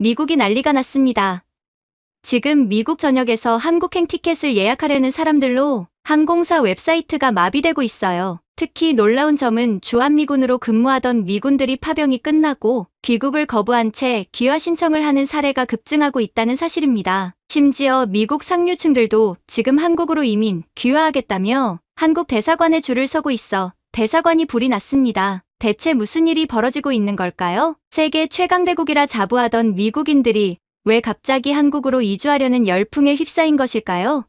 미국이 난리가 났습니다. 지금 미국 전역에서 한국행 티켓을 예약하려는 사람들로 항공사 웹사이트가 마비되고 있어요. 특히 놀라운 점은 주한미군으로 근무하던 미군들이 파병이 끝나고 귀국을 거부한 채 귀화 신청을 하는 사례가 급증하고 있다는 사실입니다. 심지어 미국 상류층들도 지금 한국으로 이민, 귀화하겠다며 한국 대사관에 줄을 서고 있어 대사관이 불이 났습니다. 대체 무슨 일이 벌어지고 있는 걸까요? 세계 최강대국이라 자부하던 미국인들이 왜 갑자기 한국으로 이주하려는 열풍에 휩싸인 것일까요?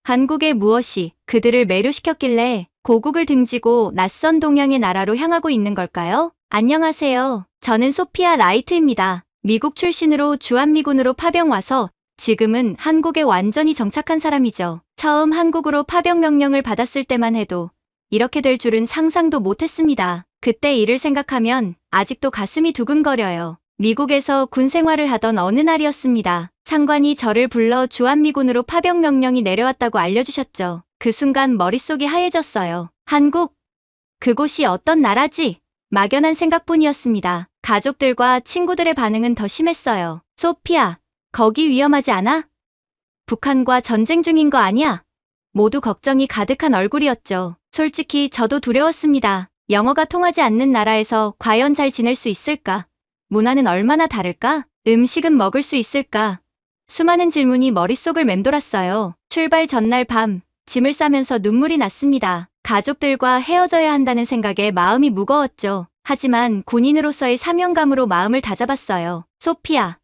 한국의 무엇이 그들을 매료시켰길래 고국을 등지고 낯선 동양의 나라로 향하고 있는 걸까요? 안녕하세요. 저는 소피아 라이트입니다. 미국 출신으로 주한미군으로 파병 와서 지금은 한국에 완전히 정착한 사람이죠. 처음 한국으로 파병 명령을 받았을 때만 해도 이렇게 될 줄은 상상도 못했습니다. 그때 일을 생각하면 아직도 가슴이 두근거려요. 미국에서 군 생활을 하던 어느 날이었습니다. 상관이 저를 불러 주한미군으로 파병 명령이 내려왔다고 알려주셨죠. 그 순간 머릿속이 하얘졌어요. 한국? 그곳이 어떤 나라지? 막연한 생각뿐이었습니다. 가족들과 친구들의 반응은 더 심했어요. 소피아, 거기 위험하지 않아? 북한과 전쟁 중인 거 아니야? 모두 걱정이 가득한 얼굴이었죠. 솔직히 저도 두려웠습니다. 영어가 통하지 않는 나라에서 과연 잘 지낼 수 있을까? 문화는 얼마나 다를까? 음식은 먹을 수 있을까? 수많은 질문이 머릿속을 맴돌았어요. 출발 전날 밤, 짐을 싸면서 눈물이 났습니다. 가족들과 헤어져야 한다는 생각에 마음이 무거웠죠. 하지만 군인으로서의 사명감으로 마음을 다잡았어요. 소피아,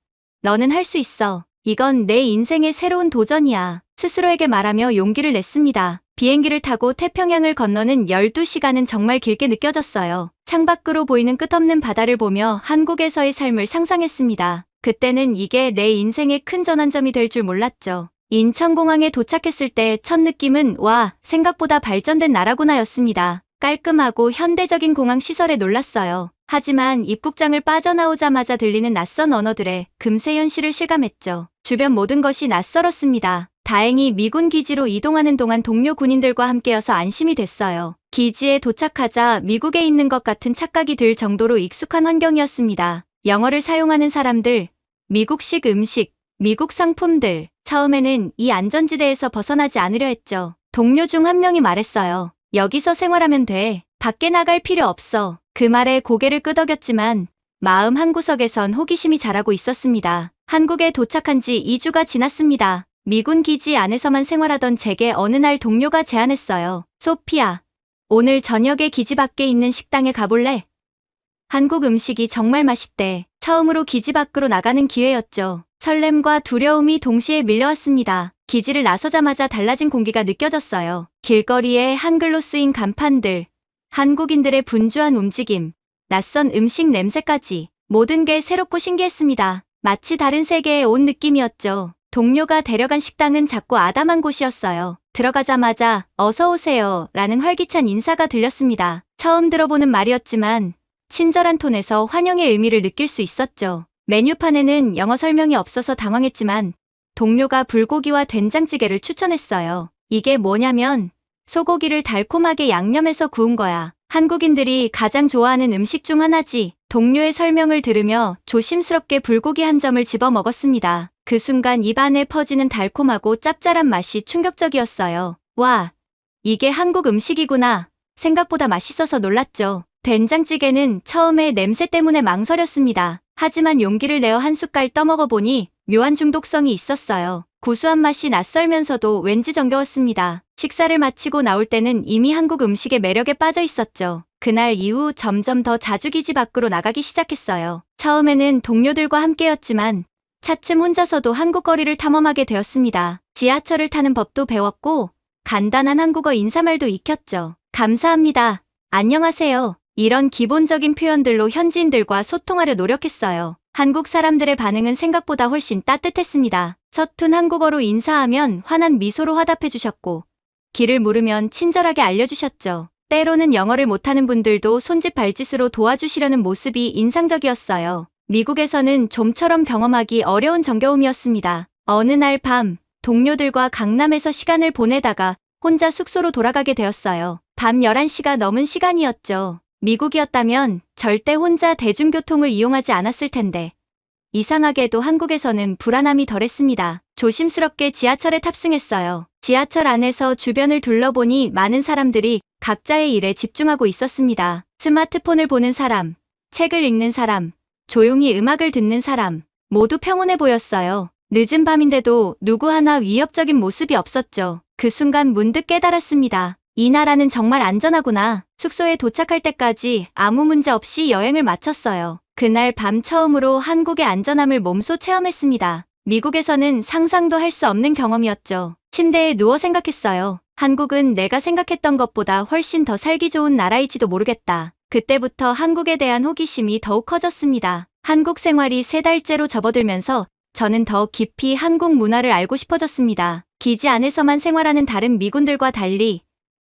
너는 할 수 있어. 이건 내 인생의 새로운 도전이야. 스스로에게 말하며 용기를 냈습니다. 비행기를 타고 태평양을 건너는 12시간은 정말 길게 느껴졌어요. 창밖으로 보이는 끝없는 바다를 보며 한국에서의 삶을 상상했습니다. 그때는 이게 내 인생의 큰 전환점이 될 줄 몰랐죠. 인천공항에 도착했을 때 첫 느낌은 와, 생각보다 발전된 나라구나였습니다. 깔끔하고 현대적인 공항 시설에 놀랐어요. 하지만 입국장을 빠져나오자마자 들리는 낯선 언어들에 금세 현실을 실감했죠. 주변 모든 것이 낯설었습니다. 다행히 미군 기지로 이동하는 동안 동료 군인들과 함께여서 안심이 됐어요. 기지에 도착하자 미국에 있는 것 같은 착각이 들 정도로 익숙한 환경이었습니다. 영어를 사용하는 사람들, 미국식 음식, 미국 상품들. 처음에는 이 안전지대에서 벗어나지 않으려 했죠. 동료 중 한 명이 말했어요. 여기서 생활하면 돼. 밖에 나갈 필요 없어. 그 말에 고개를 끄덕였지만 마음 한구석에선 호기심이 자라고 있었습니다. 한국에 도착한 지 2주가 지났습니다. 미군 기지 안에서만 생활하던 제게 어느 날 동료가 제안했어요. 소피아, 오늘 저녁에 기지 밖에 있는 식당에 가볼래? 한국 음식이 정말 맛있대. 처음으로 기지 밖으로 나가는 기회였죠. 설렘과 두려움이 동시에 밀려왔습니다. 기지를 나서자마자 달라진 공기가 느껴졌어요. 길거리에 한글로 쓰인 간판들, 한국인들의 분주한 움직임, 낯선 음식 냄새까지 모든 게 새롭고 신기했습니다. 마치 다른 세계에 온 느낌이었죠. 동료가 데려간 식당은 작고 아담한 곳이었어요. 들어가자마자 어서 오세요 라는 활기찬 인사가 들렸습니다. 처음 들어보는 말이었지만 친절한 톤에서 환영의 의미를 느낄 수 있었죠. 메뉴판에는 영어 설명이 없어서 당황했지만 동료가 불고기와 된장찌개를 추천했어요. 이게 뭐냐면 소고기를 달콤하게 양념해서 구운 거야. 한국인들이 가장 좋아하는 음식 중 하나지. 동료의 설명을 들으며 조심스럽게 불고기 한 점을 집어 먹었습니다. 그 순간 입안에 퍼지는 달콤하고 짭짤한 맛이 충격적이었어요. 와, 이게 한국 음식이구나. 생각보다 맛있어서 놀랐죠. 된장찌개는 처음에 냄새 때문에 망설였습니다. 하지만 용기를 내어 한 숟갈 떠먹어보니 묘한 중독성이 있었어요. 구수한 맛이 낯설면서도 왠지 정겨웠습니다. 식사를 마치고 나올 때는 이미 한국 음식의 매력에 빠져 있었죠. 그날 이후 점점 더 자주 기지 밖으로 나가기 시작했어요. 처음에는 동료들과 함께였지만 차츰 혼자서도 한국 거리를 탐험하게 되었습니다. 지하철을 타는 법도 배웠고 간단한 한국어 인사말도 익혔죠. 감사합니다. 안녕하세요. 이런 기본적인 표현들로 현지인들과 소통하려 노력했어요. 한국 사람들의 반응은 생각보다 훨씬 따뜻했습니다. 서툰 한국어로 인사하면 환한 미소로 화답해 주셨고 길을 물으면 친절하게 알려주셨죠. 때로는 영어를 못하는 분들도 손짓 발짓으로 도와주시려는 모습이 인상적이었어요. 미국에서는 좀처럼 경험하기 어려운 정겨움이었습니다. 어느 날 밤 동료들과 강남에서 시간을 보내다가 혼자 숙소로 돌아가게 되었어요. 밤 11시가 넘은 시간이었죠. 미국이었다면 절대 혼자 대중교통을 이용하지 않았을 텐데 이상하게도 한국에서는 불안함이 덜했습니다. 조심스럽게 지하철에 탑승했어요. 지하철 안에서 주변을 둘러보니 많은 사람들이 각자의 일에 집중하고 있었습니다. 스마트폰을 보는 사람, 책을 읽는 사람, 조용히 음악을 듣는 사람, 모두 평온해 보였어요. 늦은 밤인데도 누구 하나 위협적인 모습이 없었죠. 그 순간 문득 깨달았습니다. 이 나라는 정말 안전하구나. 숙소에 도착할 때까지 아무 문제 없이 여행을 마쳤어요. 그날 밤 처음으로 한국의 안전함을 몸소 체험했습니다. 미국에서는 상상도 할 수 없는 경험이었죠. 침대에 누워 생각했어요. 한국은 내가 생각했던 것보다 훨씬 더 살기 좋은 나라일지도 모르겠다. 그때부터 한국에 대한 호기심이 더욱 커졌습니다. 한국 생활이 3달째로 접어들면서 저는 더 깊이 한국 문화를 알고 싶어졌습니다. 기지 안에서만 생활하는 다른 미군들과 달리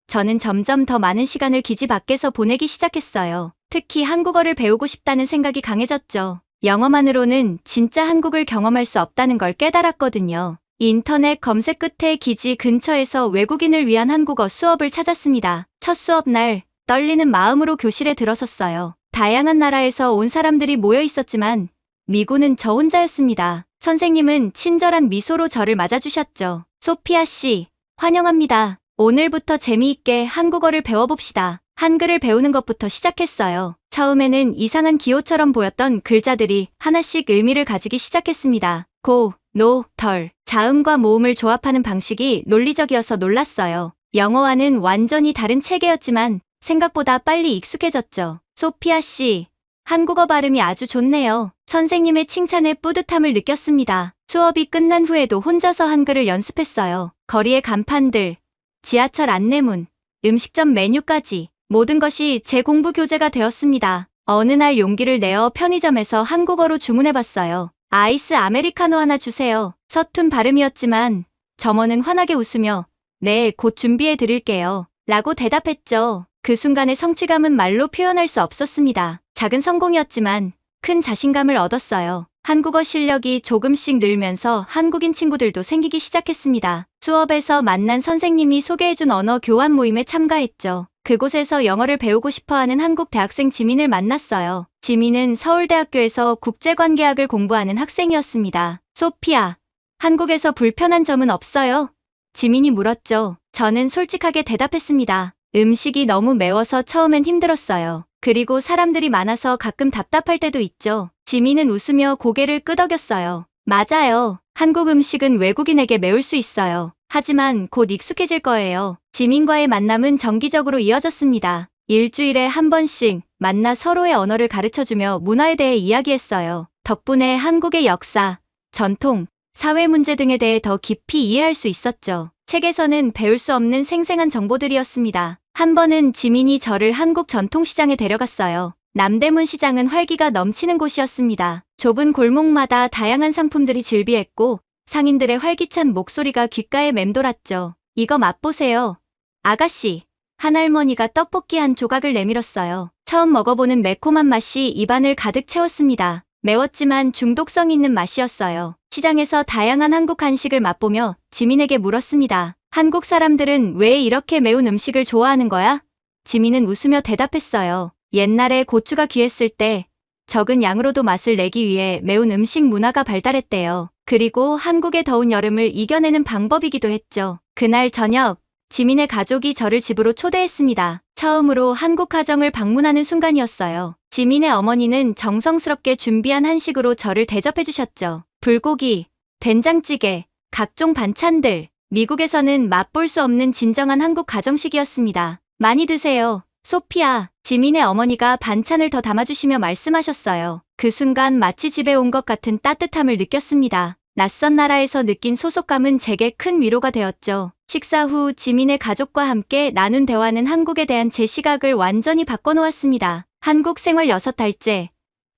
저는 점점 더 많은 시간을 기지 밖에서 보내기 시작했어요. 특히 한국어를 배우고 싶다는 생각이 강해졌죠. 영어만으로는 진짜 한국을 경험할 수 없다는 걸 깨달았거든요. 인터넷 검색 끝에 기지 근처에서 외국인을 위한 한국어 수업을 찾았습니다. 첫 수업 날 떨리는 마음으로 교실에 들어섰어요. 다양한 나라에서 온 사람들이 모여 있었지만 미군은 저 혼자였습니다. 선생님은 친절한 미소로 저를 맞아주셨죠. 소피아 씨, 환영합니다. 오늘부터 재미있게 한국어를 배워봅시다. 한글을 배우는 것부터 시작했어요. 처음에는 이상한 기호처럼 보였던 글자들이 하나씩 의미를 가지기 시작했습니다. 고, 노, 덜. 자음과 모음을 조합하는 방식이 논리적이어서 놀랐어요. 영어와는 완전히 다른 체계였지만 생각보다 빨리 익숙해졌죠. 소피아 씨, 한국어 발음이 아주 좋네요. 선생님의 칭찬에 뿌듯함을 느꼈습니다. 수업이 끝난 후에도 혼자서 한글을 연습했어요. 거리의 간판들, 지하철 안내문, 음식점 메뉴까지 모든 것이 제 공부 교재가 되었습니다. 어느 날 용기를 내어 편의점에서 한국어로 주문해봤어요. 아이스 아메리카노 하나 주세요. 서툰 발음이었지만 점원은 환하게 웃으며 네, 곧 준비해 드릴게요. 라고 대답했죠. 그 순간의 성취감은 말로 표현할 수 없었습니다. 작은 성공이었지만 큰 자신감을 얻었어요. 한국어 실력이 조금씩 늘면서 한국인 친구들도 생기기 시작했습니다. 수업에서 만난 선생님이 소개해준 언어 교환 모임에 참가했죠. 그곳에서 영어를 배우고 싶어하는 한국 대학생 지민을 만났어요. 지민은 서울대학교에서 국제관계학을 공부하는 학생이었습니다. 소피아, 한국에서 불편한 점은 없어요? 지민이 물었죠. 저는 솔직하게 대답했습니다. 음식이 너무 매워서 처음엔 힘들었어요. 그리고 사람들이 많아서 가끔 답답할 때도 있죠. 지민은 웃으며 고개를 끄덕였어요. 맞아요. 한국 음식은 외국인에게 매울 수 있어요. 하지만 곧 익숙해질 거예요. 지민과의 만남은 정기적으로 이어졌습니다. 일주일에 한 번씩 만나 서로의 언어를 가르쳐주며 문화에 대해 이야기했어요. 덕분에 한국의 역사, 전통, 사회 문제 등에 대해 더 깊이 이해할 수 있었죠. 책에서는 배울 수 없는 생생한 정보들이었습니다. 한 번은 지민이 저를 한국 전통시장에 데려갔어요. 남대문 시장은 활기가 넘치는 곳이었습니다. 좁은 골목마다 다양한 상품들이 즐비했고 상인들의 활기찬 목소리가 귓가에 맴돌았죠. 이거 맛보세요. 아가씨. 한 할머니가 떡볶이 한 조각을 내밀었어요. 처음 먹어보는 매콤한 맛이 입안을 가득 채웠습니다. 매웠지만 중독성 있는 맛이었어요. 시장에서 다양한 한국 한식을 맛보며 지민에게 물었습니다. 한국 사람들은 왜 이렇게 매운 음식을 좋아하는 거야? 지민은 웃으며 대답했어요. 옛날에 고추가 귀했을 때 적은 양으로도 맛을 내기 위해 매운 음식 문화가 발달했대요. 그리고 한국의 더운 여름을 이겨내는 방법이기도 했죠. 그날 저녁, 지민의 가족이 저를 집으로 초대했습니다. 처음으로 한국 가정을 방문하는 순간이었어요. 지민의 어머니는 정성스럽게 준비한 한식으로 저를 대접해 주셨죠. 불고기, 된장찌개, 각종 반찬들. 미국에서는 맛볼 수 없는 진정한 한국 가정식이었습니다. 많이 드세요. 소피아, 지민의 어머니가 반찬을 더 담아주시며 말씀하셨어요. 그 순간 마치 집에 온 것 같은 따뜻함을 느꼈습니다. 낯선 나라에서 느낀 소속감은 제게 큰 위로가 되었죠. 식사 후 지민의 가족과 함께 나눈 대화는 한국에 대한 제 시각을 완전히 바꿔놓았습니다. 한국 생활 6달째.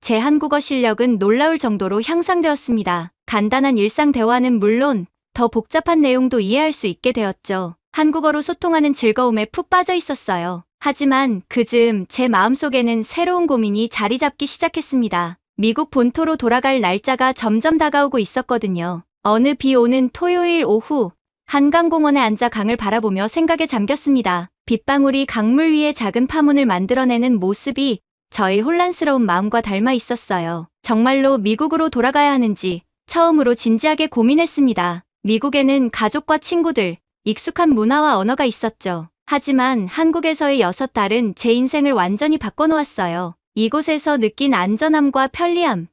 제 한국어 실력은 놀라울 정도로 향상되었습니다. 간단한 일상 대화는 물론 더 복잡한 내용도 이해할 수 있게 되었죠. 한국어로 소통하는 즐거움에 푹 빠져 있었어요. 하지만 그즈음 제 마음속에는 새로운 고민이 자리 잡기 시작했습니다. 미국 본토로 돌아갈 날짜가 점점 다가오고 있었거든요. 어느 비 오는 토요일 오후, 한강공원에 앉아 강을 바라보며 생각에 잠겼습니다. 빗방울이 강물 위에 작은 파문을 만들어내는 모습이 저의 혼란스러운 마음과 닮아 있었어요. 정말로 미국으로 돌아가야 하는지 처음으로 진지하게 고민했습니다. 미국에는 가족과 친구들, 익숙한 문화와 언어가 있었죠. 하지만 한국에서의 6달은 제 인생을 완전히 바꿔놓았어요. 이곳에서 느낀 안전함과 편리함,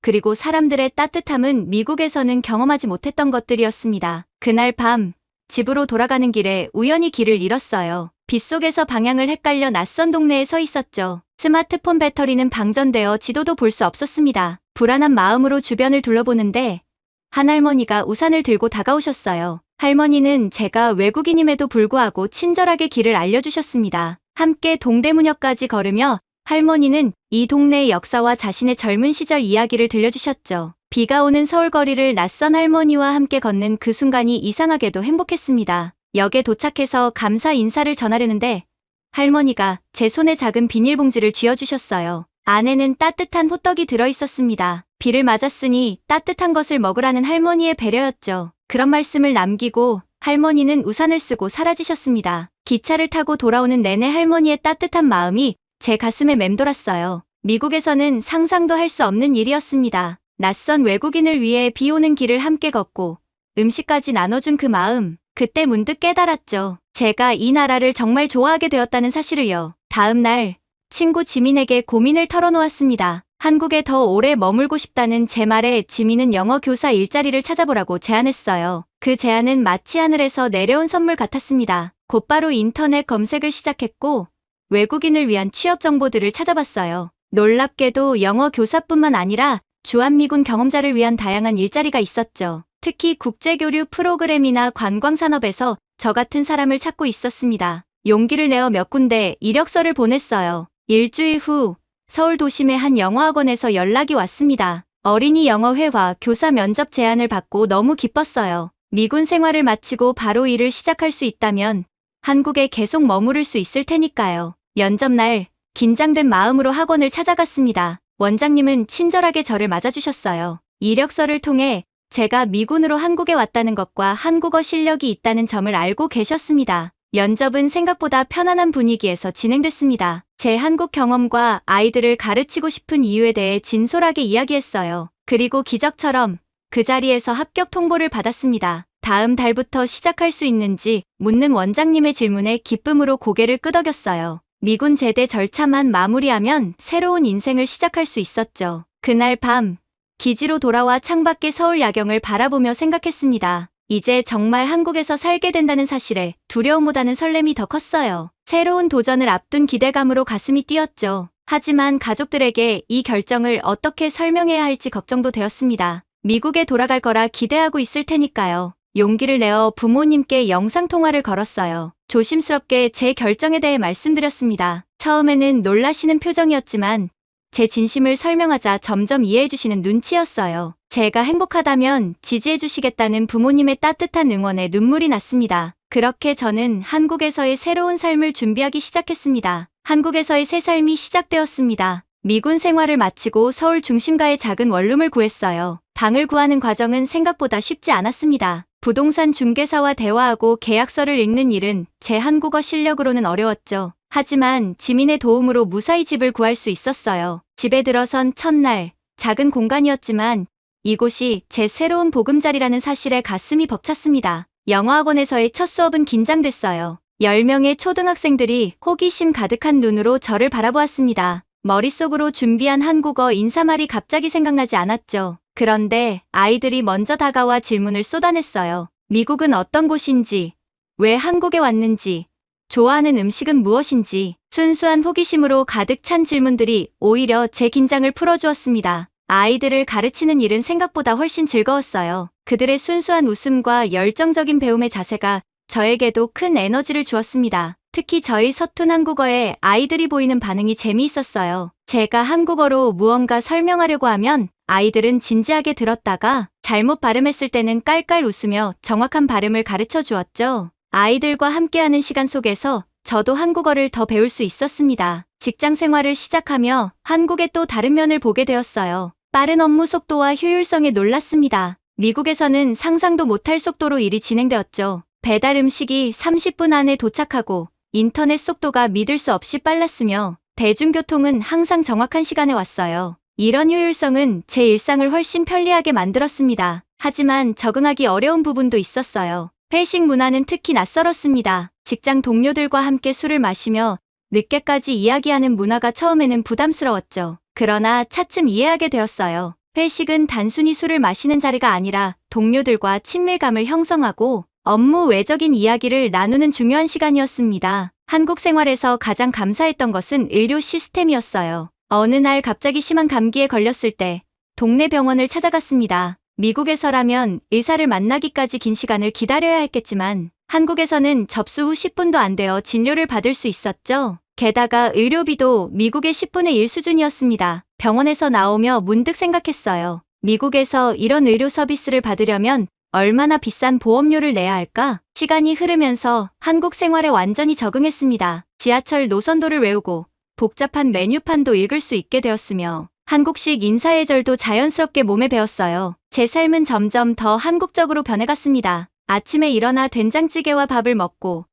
그리고 사람들의 따뜻함은 미국에서는 경험하지 못했던 것들이었습니다. 그날 밤, 집으로 돌아가는 길에 우연히 길을 잃었어요. 빗속에서 방향을 헷갈려 낯선 동네에 서 있었죠. 스마트폰 배터리는 방전되어 지도도 볼 수 없었습니다. 불안한 마음으로 주변을 둘러보는데 한 할머니가 우산을 들고 다가오셨어요. 할머니는 제가 외국인임에도 불구하고 친절하게 길을 알려주셨습니다. 함께 동대문역까지 걸으며 할머니는 이 동네의 역사와 자신의 젊은 시절 이야기를 들려주셨죠. 비가 오는 서울 거리를 낯선 할머니와 함께 걷는 그 순간이 이상하게도 행복했습니다. 역에 도착해서 감사 인사를 전하려는데 할머니가 제 손에 작은 비닐봉지를 쥐어주셨어요. 안에는 따뜻한 호떡이 들어있었습니다. 비를 맞았으니 따뜻한 것을 먹으라는 할머니의 배려였죠. 그런 말씀을 남기고 할머니는 우산을 쓰고 사라지셨습니다. 기차를 타고 돌아오는 내내 할머니의 따뜻한 마음이 제 가슴에 맴돌았어요. 미국에서는 상상도 할 수 없는 일이었습니다. 낯선 외국인을 위해 비 오는 길을 함께 걷고 음식까지 나눠준 그 마음, 그때 문득 깨달았죠. 제가 이 나라를 정말 좋아하게 되었다는 사실을요. 다음 날 친구 지민에게 고민을 털어놓았습니다. 한국에 더 오래 머물고 싶다는 제 말에 지민은 영어 교사 일자리를 찾아보라고 제안했어요. 그 제안은 마치 하늘에서 내려온 선물 같았습니다. 곧바로 인터넷 검색을 시작했고 외국인을 위한 취업 정보들을 찾아봤어요. 놀랍게도 영어 교사뿐만 아니라 주한미군 경험자를 위한 다양한 일자리가 있었죠. 특히 국제교류 프로그램이나 관광산업에서 저 같은 사람을 찾고 있었습니다. 용기를 내어 몇 군데 이력서를 보냈어요. 일주일 후 서울 도심의 한 영어학원에서 연락이 왔습니다. 어린이 영어회화 교사 면접 제안을 받고 너무 기뻤어요. 미군 생활을 마치고 바로 일을 시작할 수 있다면 한국에 계속 머무를 수 있을 테니까요. 면접 날 긴장된 마음으로 학원을 찾아갔습니다. 원장님은 친절하게 저를 맞아주셨어요. 이력서를 통해 제가 미군으로 한국에 왔다는 것과 한국어 실력이 있다는 점을 알고 계셨습니다. 면접은 생각보다 편안한 분위기에서 진행됐습니다. 제 한국 경험과 아이들을 가르치고 싶은 이유에 대해 진솔하게 이야기했어요. 그리고 기적처럼 그 자리에서 합격 통보를 받았습니다. 다음 달부터 시작할 수 있는지 묻는 원장님의 질문에 기쁨으로 고개를 끄덕였어요. 미군 제대 절차만 마무리하면 새로운 인생을 시작할 수 있었죠. 그날 밤 기지로 돌아와 창밖의 서울 야경을 바라보며 생각했습니다. 이제 정말 한국에서 살게 된다는 사실에 두려움보다는 설렘이 더 컸어요. 새로운 도전을 앞둔 기대감으로 가슴이 뛰었죠. 하지만 가족들에게 이 결정을 어떻게 설명해야 할지 걱정도 되었습니다. 미국에 돌아갈 거라 기대하고 있을 테니까요. 용기를 내어 부모님께 영상통화를 걸었어요. 조심스럽게 제 결정에 대해 말씀드렸습니다. 처음에는 놀라시는 표정이었지만 제 진심을 설명하자 점점 이해해주시는 눈치였어요. 제가 행복하다면 지지해주시겠다는 부모님의 따뜻한 응원에 눈물이 났습니다. 그렇게 저는 한국에서의 새로운 삶을 준비하기 시작했습니다. 한국에서의 새 삶이 시작되었습니다. 미군 생활을 마치고 서울 중심가의 작은 원룸을 구했어요. 방을 구하는 과정은 생각보다 쉽지 않았습니다. 부동산 중개사와 대화하고 계약서를 읽는 일은 제 한국어 실력으로는 어려웠죠. 하지만 지민의 도움으로 무사히 집을 구할 수 있었어요. 집에 들어선 첫날, 작은 공간이었지만 이곳이 제 새로운 보금자리라는 사실에 가슴이 벅찼습니다. 영어학원에서의 첫 수업은 긴장됐어요. 10명의 초등학생들이 호기심 가득한 눈으로 저를 바라보았습니다. 머릿속으로 준비한 한국어 인사말이 갑자기 생각나지 않았죠. 그런데 아이들이 먼저 다가와 질문을 쏟아냈어요. 미국은 어떤 곳인지, 왜 한국에 왔는지, 좋아하는 음식은 무엇인지. 순수한 호기심으로 가득 찬 질문들이 오히려 제 긴장을 풀어주었습니다. 아이들을 가르치는 일은 생각보다 훨씬 즐거웠어요. 그들의 순수한 웃음과 열정적인 배움의 자세가 저에게도 큰 에너지를 주었습니다. 특히 저희 서툰 한국어에 아이들이 보이는 반응이 재미있었어요. 제가 한국어로 무언가 설명하려고 하면 아이들은 진지하게 들었다가 잘못 발음했을 때는 깔깔 웃으며 정확한 발음을 가르쳐 주었죠. 아이들과 함께하는 시간 속에서 저도 한국어를 더 배울 수 있었습니다. 직장 생활을 시작하며 한국의 또 다른 면을 보게 되었어요. 빠른 업무 속도와 효율성에 놀랐습니다. 미국에서는 상상도 못할 속도로 일이 진행되었죠. 배달 음식이 30분 안에 도착하고 인터넷 속도가 믿을 수 없이 빨랐으며 대중교통은 항상 정확한 시간에 왔어요. 이런 효율성은 제 일상을 훨씬 편리하게 만들었습니다. 하지만 적응하기 어려운 부분도 있었어요. 회식 문화는 특히 낯설었습니다. 직장 동료들과 함께 술을 마시며 늦게까지 이야기하는 문화가 처음에는 부담스러웠죠. 그러나 차츰 이해하게 되었어요. 회식은 단순히 술을 마시는 자리가 아니라 동료들과 친밀감을 형성하고 업무 외적인 이야기를 나누는 중요한 시간이었습니다. 한국 생활에서 가장 감사했던 것은 의료 시스템이었어요. 어느 날 갑자기 심한 감기에 걸렸을 때 동네 병원을 찾아갔습니다. 미국에서라면 의사를 만나기까지 긴 시간을 기다려야 했겠지만 한국에서는 접수 후 10분도 안 되어 진료를 받을 수 있었죠. 게다가 의료비도 미국의 10분의 1 수준이었습니다. 병원에서 나오며 문득 생각했어요. 미국에서 이런 의료 서비스를 받으려면 얼마나 비싼 보험료를 내야 할까? 시간이 흐르면서 한국 생활에 완전히 적응했습니다. 지하철 노선도를 외우고 복잡한 메뉴판도 읽을 수 있게 되었으며 한국식 인사예절도 자연스럽게 몸에 배웠어요. 제 삶은 점점 더 한국적으로 변해갔습니다. 아침에 일어나 된장찌개와 밥을 먹고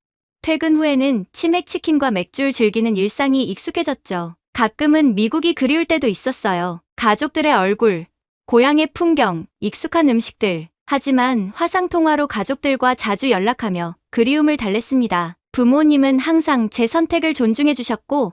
퇴근 후에는 치맥 치킨과 맥주를 즐기는 일상이 익숙해졌죠. 가끔은 미국이 그리울 때도 있었어요. 가족들의 얼굴, 고향의 풍경, 익숙한 음식들. 하지만 화상통화로 가족들과 자주 연락하며 그리움을 달랬습니다. 부모님은 항상 제 선택을 존중해 주셨고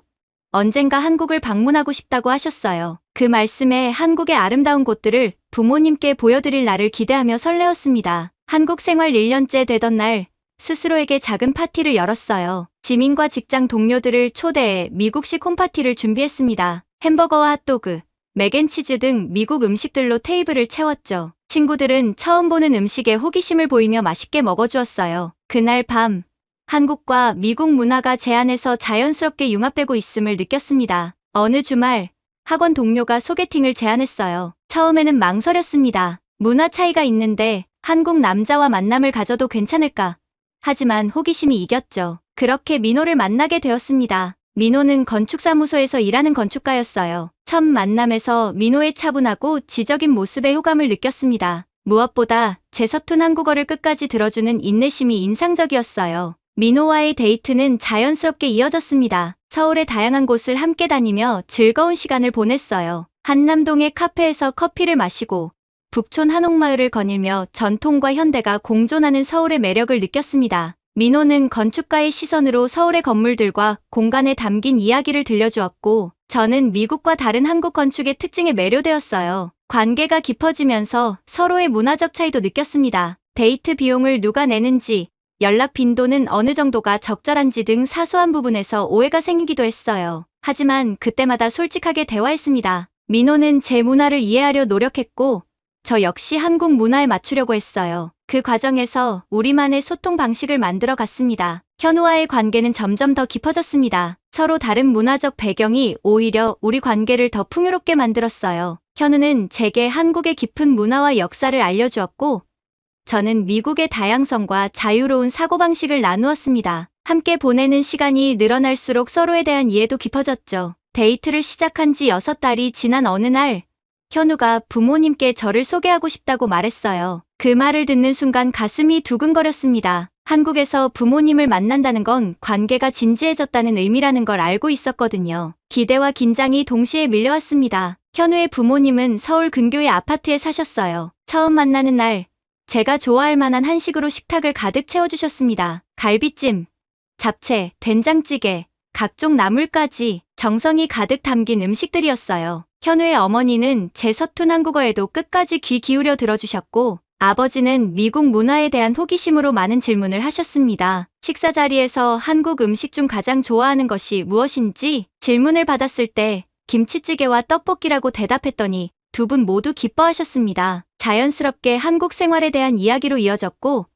언젠가 한국을 방문하고 싶다고 하셨어요. 그 말씀에 한국의 아름다운 곳들을 부모님께 보여드릴 날을 기대하며 설레었습니다. 한국 생활 1년째 되던 날 스스로에게 작은 파티를 열었어요. 지민과 직장 동료들을 초대해 미국식 홈파티를 준비했습니다. 햄버거와 핫도그, 맥앤치즈 등 미국 음식들로 테이블을 채웠죠. 친구들은 처음 보는 음식에 호기심을 보이며 맛있게 먹어주었어요. 그날 밤 한국과 미국 문화가 제 안에서 자연스럽게 융합되고 있음을 느꼈습니다. 어느 주말 학원 동료가 소개팅을 제안했어요. 처음에는 망설였습니다. 문화 차이가 있는데 한국 남자와 만남을 가져도 괜찮을까? 하지만 호기심이 이겼죠. 그렇게 민호를 만나게 되었습니다. 민호는 건축사무소에서 일하는 건축가였어요. 첫 만남에서 민호의 차분하고 지적인 모습에 호감을 느꼈습니다. 무엇보다 제 서툰 한국어를 끝까지 들어주는 인내심이 인상적이었어요. 민호와의 데이트는 자연스럽게 이어졌습니다. 서울의 다양한 곳을 함께 다니며 즐거운 시간을 보냈어요. 한남동의 카페에서 커피를 마시고 북촌 한옥마을을 거닐며 전통과 현대가 공존하는 서울의 매력을 느꼈습니다. 민호는 건축가의 시선으로 서울의 건물들과 공간에 담긴 이야기를 들려주었고 저는 미국과 다른 한국 건축의 특징에 매료되었어요. 관계가 깊어지면서 서로의 문화적 차이도 느꼈습니다. 데이트 비용을 누가 내는지, 연락 빈도는 어느 정도가 적절한지 등 사소한 부분에서 오해가 생기기도 했어요. 하지만 그때마다 솔직하게 대화했습니다. 민호는 제 문화를 이해하려 노력했고 저 역시 한국 문화에 맞추려고 했어요. 그 과정에서 우리만의 소통 방식을 만들어 갔습니다. 현우와의 관계는 점점 더 깊어졌습니다. 서로 다른 문화적 배경이 오히려 우리 관계를 더 풍요롭게 만들었어요. 현우는 제게 한국의 깊은 문화와 역사를 알려주었고 저는 미국의 다양성과 자유로운 사고방식을 나누었습니다. 함께 보내는 시간이 늘어날수록 서로에 대한 이해도 깊어졌죠. 데이트를 시작한 지 6달이 지난 어느 날 현우가 부모님께 저를 소개하고 싶다고 말했어요. 그 말을 듣는 순간 가슴이 두근거렸습니다. 한국에서 부모님을 만난다는 건 관계가 진지해졌다는 의미라는 걸 알고 있었거든요. 기대와 긴장이 동시에 밀려왔습니다. 현우의 부모님은 서울 근교의 아파트에 사셨어요. 처음 만나는 날 제가 좋아할 만한 한식으로 식탁을 가득 채워주셨습니다. 갈비찜, 잡채, 된장찌개, 각종 나물까지 정성이 가득 담긴 음식들이었어요. 현우의 어머니는 제 서툰 한국어에도 끝까지 귀 기울여 들어주셨고 아버지는 미국 문화에 대한 호기심으로 많은 질문을 하셨습니다. 식사 자리에서 한국 음식 중 가장 좋아하는 것이 무엇인지 질문을 받았을 때 김치찌개와 떡볶이라고 대답했더니 두 분 모두 기뻐하셨습니다. 자연스럽게 한국 생활에 대한 이야기로 이어졌고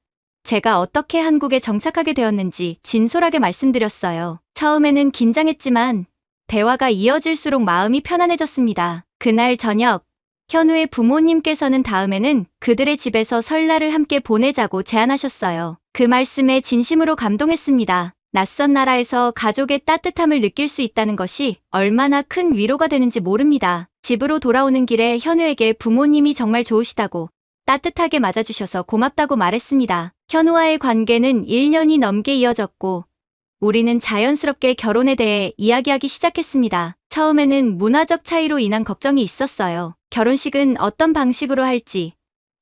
제가 어떻게 한국에 정착하게 되었는지 진솔하게 말씀드렸어요. 처음에는 긴장했지만 대화가 이어질수록 마음이 편안해졌습니다. 그날 저녁 현우의 부모님께서는 다음에는 그들의 집에서 설날을 함께 보내자고 제안하셨어요. 그 말씀에 진심으로 감동했습니다. 낯선 나라에서 가족의 따뜻함을 느낄 수 있다는 것이 얼마나 큰 위로가 되는지 모릅니다. 집으로 돌아오는 길에 현우에게 부모님이 정말 좋으시다고 따뜻하게 맞아주셔서 고맙다고 말했습니다. 현우와의 관계는 1년이 넘게 이어졌고 우리는 자연스럽게 결혼에 대해 이야기하기 시작했습니다. 처음에는 문화적 차이로 인한 걱정이 있었어요. 결혼식은 어떤 방식으로 할지,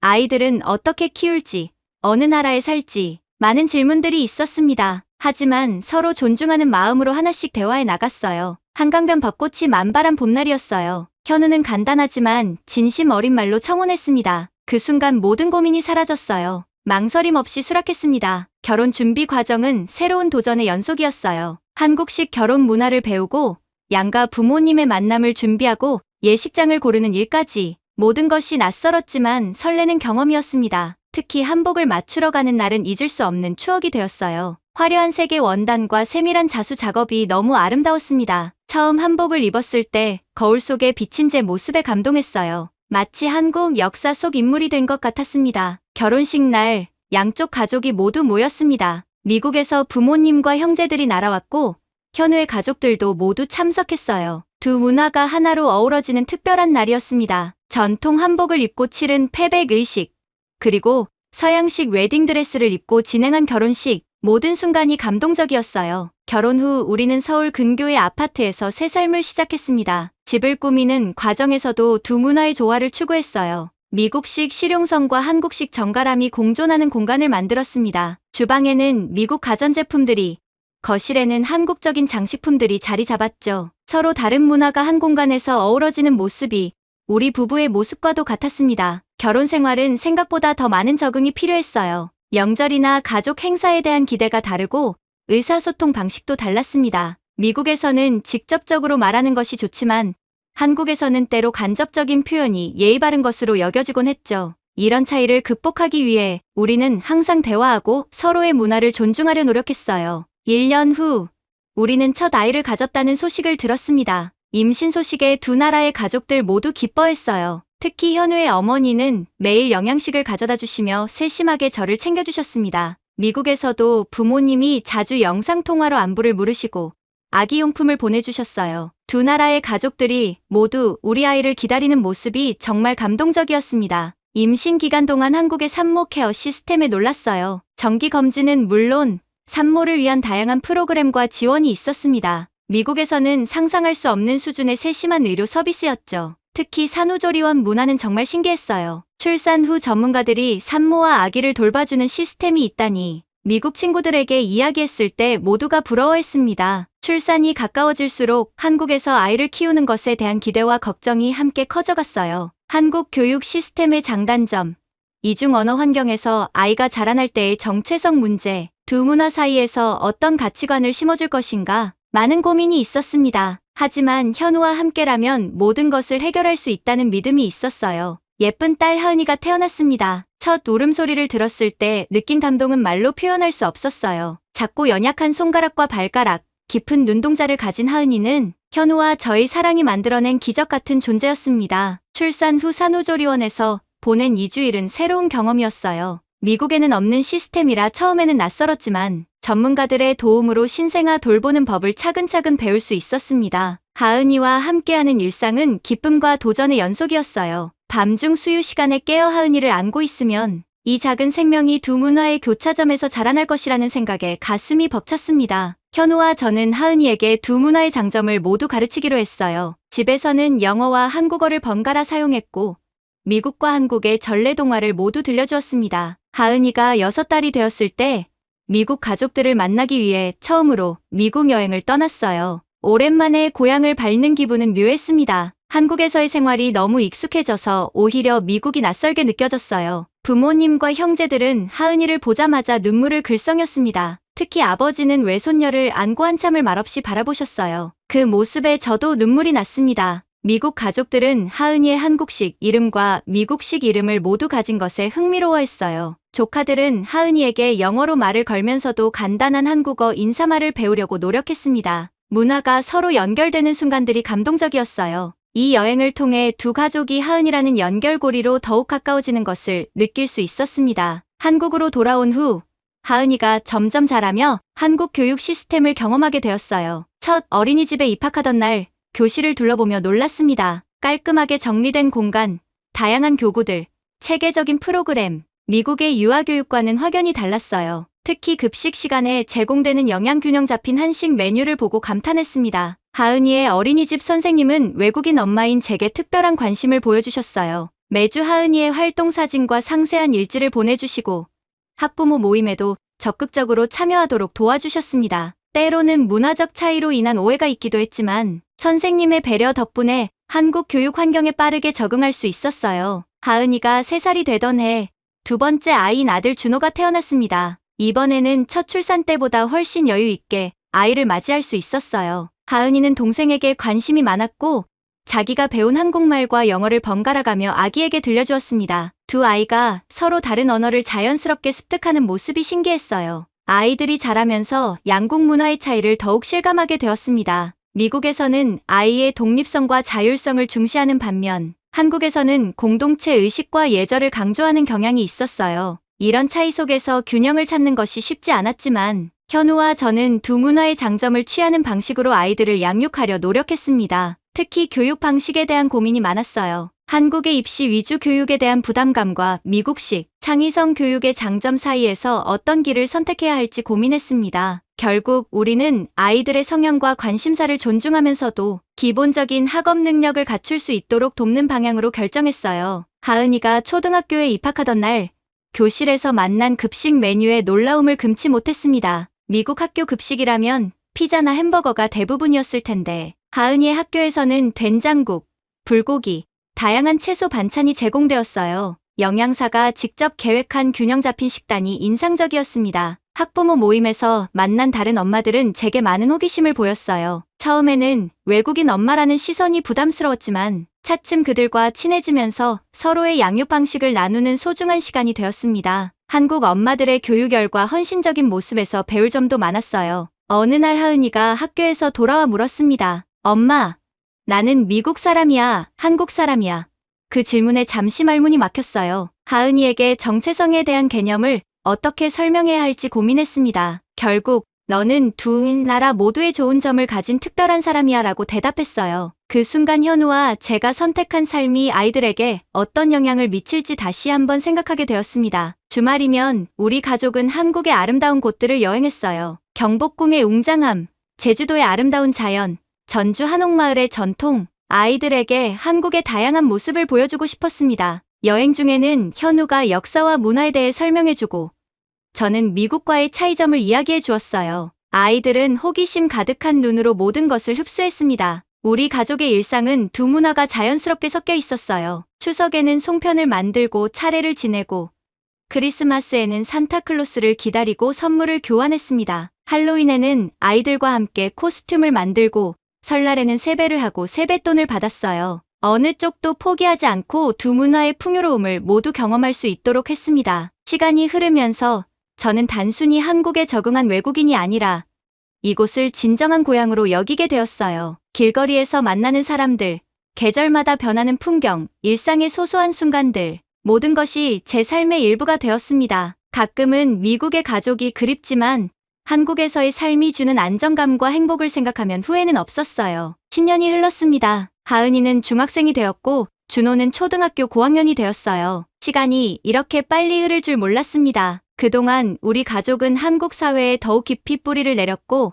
아이들은 어떻게 키울지, 어느 나라에 살지, 많은 질문들이 있었습니다. 하지만 서로 존중하는 마음으로 하나씩 대화해 나갔어요. 한강변 벚꽃이 만발한 봄날이었어요. 현우는 간단하지만 진심 어린 말로 청혼했습니다. 그 순간 모든 고민이 사라졌어요. 망설임 없이 수락했습니다. 결혼 준비 과정은 새로운 도전의 연속이었어요. 한국식 결혼 문화를 배우고 양가 부모님의 만남을 준비하고 예식장을 고르는 일까지 모든 것이 낯설었지만 설레는 경험이었습니다. 특히 한복을 맞추러 가는 날은 잊을 수 없는 추억이 되었어요. 화려한 색의 원단과 세밀한 자수 작업이 너무 아름다웠습니다. 처음 한복을 입었을 때 거울 속에 비친 제 모습에 감동했어요. 마치 한국 역사 속 인물이 된 것 같았습니다. 결혼식 날 양쪽 가족이 모두 모였습니다. 미국에서 부모님과 형제들이 날아왔고 현우의 가족들도 모두 참석했어요. 두 문화가 하나로 어우러지는 특별한 날이었습니다. 전통 한복을 입고 치른 패백 의식, 그리고 서양식 웨딩드레스를 입고 진행한 결혼식, 모든 순간이 감동적이었어요. 결혼 후 우리는 서울 근교의 아파트에서 새 삶을 시작했습니다. 집을 꾸미는 과정에서도 두 문화의 조화를 추구했어요. 미국식 실용성과 한국식 정갈함이 공존하는 공간을 만들었습니다. 주방에는 미국 가전제품들이, 거실에는 한국적인 장식품들이 자리 잡았죠. 서로 다른 문화가 한 공간에서 어우러지는 모습이 우리 부부의 모습과도 같았습니다. 결혼 생활은 생각보다 더 많은 적응이 필요했어요. 명절이나 가족 행사에 대한 기대가 다르고 의사소통 방식도 달랐습니다. 미국에서는 직접적으로 말하는 것이 좋지만 한국에서는 때로 간접적인 표현이 예의 바른 것으로 여겨지곤 했죠. 이런 차이를 극복하기 위해 우리는 항상 대화하고 서로의 문화를 존중하려 노력했어요. 1년 후 우리는 첫 아이를 가졌다는 소식을 들었습니다. 임신 소식에 두 나라의 가족들 모두 기뻐했어요. 특히 현우의 어머니는 매일 영양식을 가져다 주시며 세심하게 저를 챙겨주셨습니다. 미국에서도 부모님이 자주 영상통화로 안부를 물으시고 아기용품을 보내주셨어요. 두 나라의 가족들이 모두 우리 아이를 기다리는 모습이 정말 감동적이었습니다. 임신 기간 동안 한국의 산모 케어 시스템에 놀랐어요. 정기 검진은 물론 산모를 위한 다양한 프로그램과 지원이 있었습니다. 미국에서는 상상할 수 없는 수준의 세심한 의료 서비스였죠. 특히 산후조리원 문화는 정말 신기했어요. 출산 후 전문가들이 산모와 아기를 돌봐주는 시스템이 있다니 미국 친구들에게 이야기했을 때 모두가 부러워했습니다. 출산이 가까워질수록 한국에서 아이를 키우는 것에 대한 기대와 걱정이 함께 커져갔어요. 한국 교육 시스템의 장단점, 이중 언어 환경에서 아이가 자라날 때의 정체성 문제, 두 문화 사이에서 어떤 가치관을 심어줄 것인가, 많은 고민이 있었습니다. 하지만 현우와 함께라면 모든 것을 해결할 수 있다는 믿음이 있었어요. 예쁜 딸 하은이가 태어났습니다. 첫 울음소리를 들었을 때 느낀 감동은 말로 표현할 수 없었어요. 작고 연약한 손가락과 발가락, 깊은 눈동자를 가진 하은이는 현우와 저의 사랑이 만들어낸 기적 같은 존재였습니다. 출산 후 산후조리원에서 보낸 2주일은 새로운 경험이었어요. 미국에는 없는 시스템이라 처음에는 낯설었지만 전문가들의 도움으로 신생아 돌보는 법을 차근차근 배울 수 있었습니다. 하은이와 함께하는 일상은 기쁨과 도전의 연속이었어요. 밤중 수유 시간에 깨어 하은이를 안고 있으면 이 작은 생명이 두 문화의 교차점에서 자라날 것이라는 생각에 가슴이 벅찼습니다. 현우와 저는 하은이에게 두 문화의 장점을 모두 가르치기로 했어요. 집에서는 영어와 한국어를 번갈아 사용했고 미국과 한국의 전래동화를 모두 들려주었습니다. 하은이가 6달이 되었을 때 미국 가족들을 만나기 위해 처음으로 미국 여행을 떠났어요. 오랜만에 고향을 밟는 기분은 묘했습니다. 한국에서의 생활이 너무 익숙해져서 오히려 미국이 낯설게 느껴졌어요. 부모님과 형제들은 하은이를 보자마자 눈물을 글썽였습니다. 특히 아버지는 외손녀를 안고 한참을 말없이 바라보셨어요. 그 모습에 저도 눈물이 났습니다. 미국 가족들은 하은이의 한국식 이름과 미국식 이름을 모두 가진 것에 흥미로워했어요. 조카들은 하은이에게 영어로 말을 걸면서도 간단한 한국어 인사말을 배우려고 노력했습니다. 문화가 서로 연결되는 순간들이 감동적이었어요. 이 여행을 통해 두 가족이 하은이라는 연결고리로 더욱 가까워지는 것을 느낄 수 있었습니다. 한국으로 돌아온 후 하은이가 점점 자라며 한국 교육 시스템을 경험하게 되었어요. 첫 어린이집에 입학하던 날 교실을 둘러보며 놀랐습니다. 깔끔하게 정리된 공간, 다양한 교구들, 체계적인 프로그램, 미국의 유아교육과는 확연히 달랐어요. 특히 급식 시간에 제공되는 영양균형 잡힌 한식 메뉴를 보고 감탄했습니다. 하은이의 어린이집 선생님은 외국인 엄마인 제게 특별한 관심을 보여주셨어요. 매주 하은이의 활동 사진과 상세한 일지를 보내주시고 학부모 모임에도 적극적으로 참여하도록 도와주셨습니다. 때로는 문화적 차이로 인한 오해가 있기도 했지만 선생님의 배려 덕분에 한국 교육 환경에 빠르게 적응할 수 있었어요. 하은이가 3살이 되던 해 두 번째 아이인 아들 준호가 태어났습니다. 이번에는 첫 출산 때보다 훨씬 여유 있게 아이를 맞이할 수 있었어요. 하은이는 동생에게 관심이 많았고 자기가 배운 한국말과 영어를 번갈아가며 아기에게 들려주었습니다. 두 아이가 서로 다른 언어를 자연스럽게 습득하는 모습이 신기했어요. 아이들이 자라면서 양국 문화의 차이를 더욱 실감하게 되었습니다. 미국에서는 아이의 독립성과 자율성을 중시하는 반면 한국에서는 공동체 의식과 예절을 강조하는 경향이 있었어요. 이런 차이 속에서 균형을 찾는 것이 쉽지 않았지만 현우와 저는 두 문화의 장점을 취하는 방식으로 아이들을 양육하려 노력했습니다. 특히 교육 방식에 대한 고민이 많았어요. 한국의 입시 위주 교육에 대한 부담감과 미국식 창의성 교육의 장점 사이에서 어떤 길을 선택해야 할지 고민했습니다. 결국 우리는 아이들의 성향과 관심사를 존중하면서도 기본적인 학업 능력을 갖출 수 있도록 돕는 방향으로 결정했어요. 하은이가 초등학교에 입학하던 날 교실에서 만난 급식 메뉴에 놀라움을 금치 못했습니다. 미국 학교 급식이라면 피자나 햄버거가 대부분이었을 텐데 하은이의 학교에서는 된장국, 불고기, 다양한 채소 반찬이 제공되었어요. 영양사가 직접 계획한 균형 잡힌 식단이 인상적이었습니다. 학부모 모임에서 만난 다른 엄마들은 제게 많은 호기심을 보였어요. 처음에는 외국인 엄마라는 시선이 부담스러웠지만 차츰 그들과 친해지면서 서로의 양육 방식을 나누는 소중한 시간이 되었습니다. 한국 엄마들의 교육열과 헌신적인 모습에서 배울 점도 많았어요. 어느 날 하은이가 학교에서 돌아와 물었습니다. 엄마, 나는 미국 사람이야, 한국 사람이야. 그 질문에 잠시 말문이 막혔어요. 하은이에게 정체성에 대한 개념을 어떻게 설명해야 할지 고민했습니다. 결국 너는 두 나라 모두의 좋은 점을 가진 특별한 사람이야 라고 대답했어요. 그 순간 현우와 제가 선택한 삶이 아이들에게 어떤 영향을 미칠지 다시 한번 생각하게 되었습니다. 주말이면 우리 가족은 한국의 아름다운 곳들을 여행했어요. 경복궁의 웅장함, 제주도의 아름다운 자연, 전주 한옥마을의 전통, 아이들에게 한국의 다양한 모습을 보여주고 싶었습니다. 여행 중에는 현우가 역사와 문화에 대해 설명해주고 저는 미국과의 차이점을 이야기해 주었어요. 아이들은 호기심 가득한 눈으로 모든 것을 흡수했습니다. 우리 가족의 일상은 두 문화가 자연스럽게 섞여 있었어요. 추석에는 송편을 만들고 차례를 지내고 크리스마스에는 산타클로스를 기다리고 선물을 교환했습니다. 할로윈에는 아이들과 함께 코스튬을 만들고 설날에는 세배를 하고 세뱃돈을 받았어요. 어느 쪽도 포기하지 않고 두 문화의 풍요로움을 모두 경험할 수 있도록 했습니다. 시간이 흐르면서 저는 단순히 한국에 적응한 외국인이 아니라 이곳을 진정한 고향으로 여기게 되었어요. 길거리에서 만나는 사람들, 계절마다 변하는 풍경, 일상의 소소한 순간들, 모든 것이 제 삶의 일부가 되었습니다. 가끔은 미국의 가족이 그립지만 한국에서의 삶이 주는 안정감과 행복을 생각하면 후회는 없었어요. 10년이 흘렀습니다. 하은이는 중학생이 되었고 준호는 초등학교 고학년이 되었어요. 시간이 이렇게 빨리 흐를 줄 몰랐습니다. 그동안 우리 가족은 한국 사회에 더욱 깊이 뿌리를 내렸고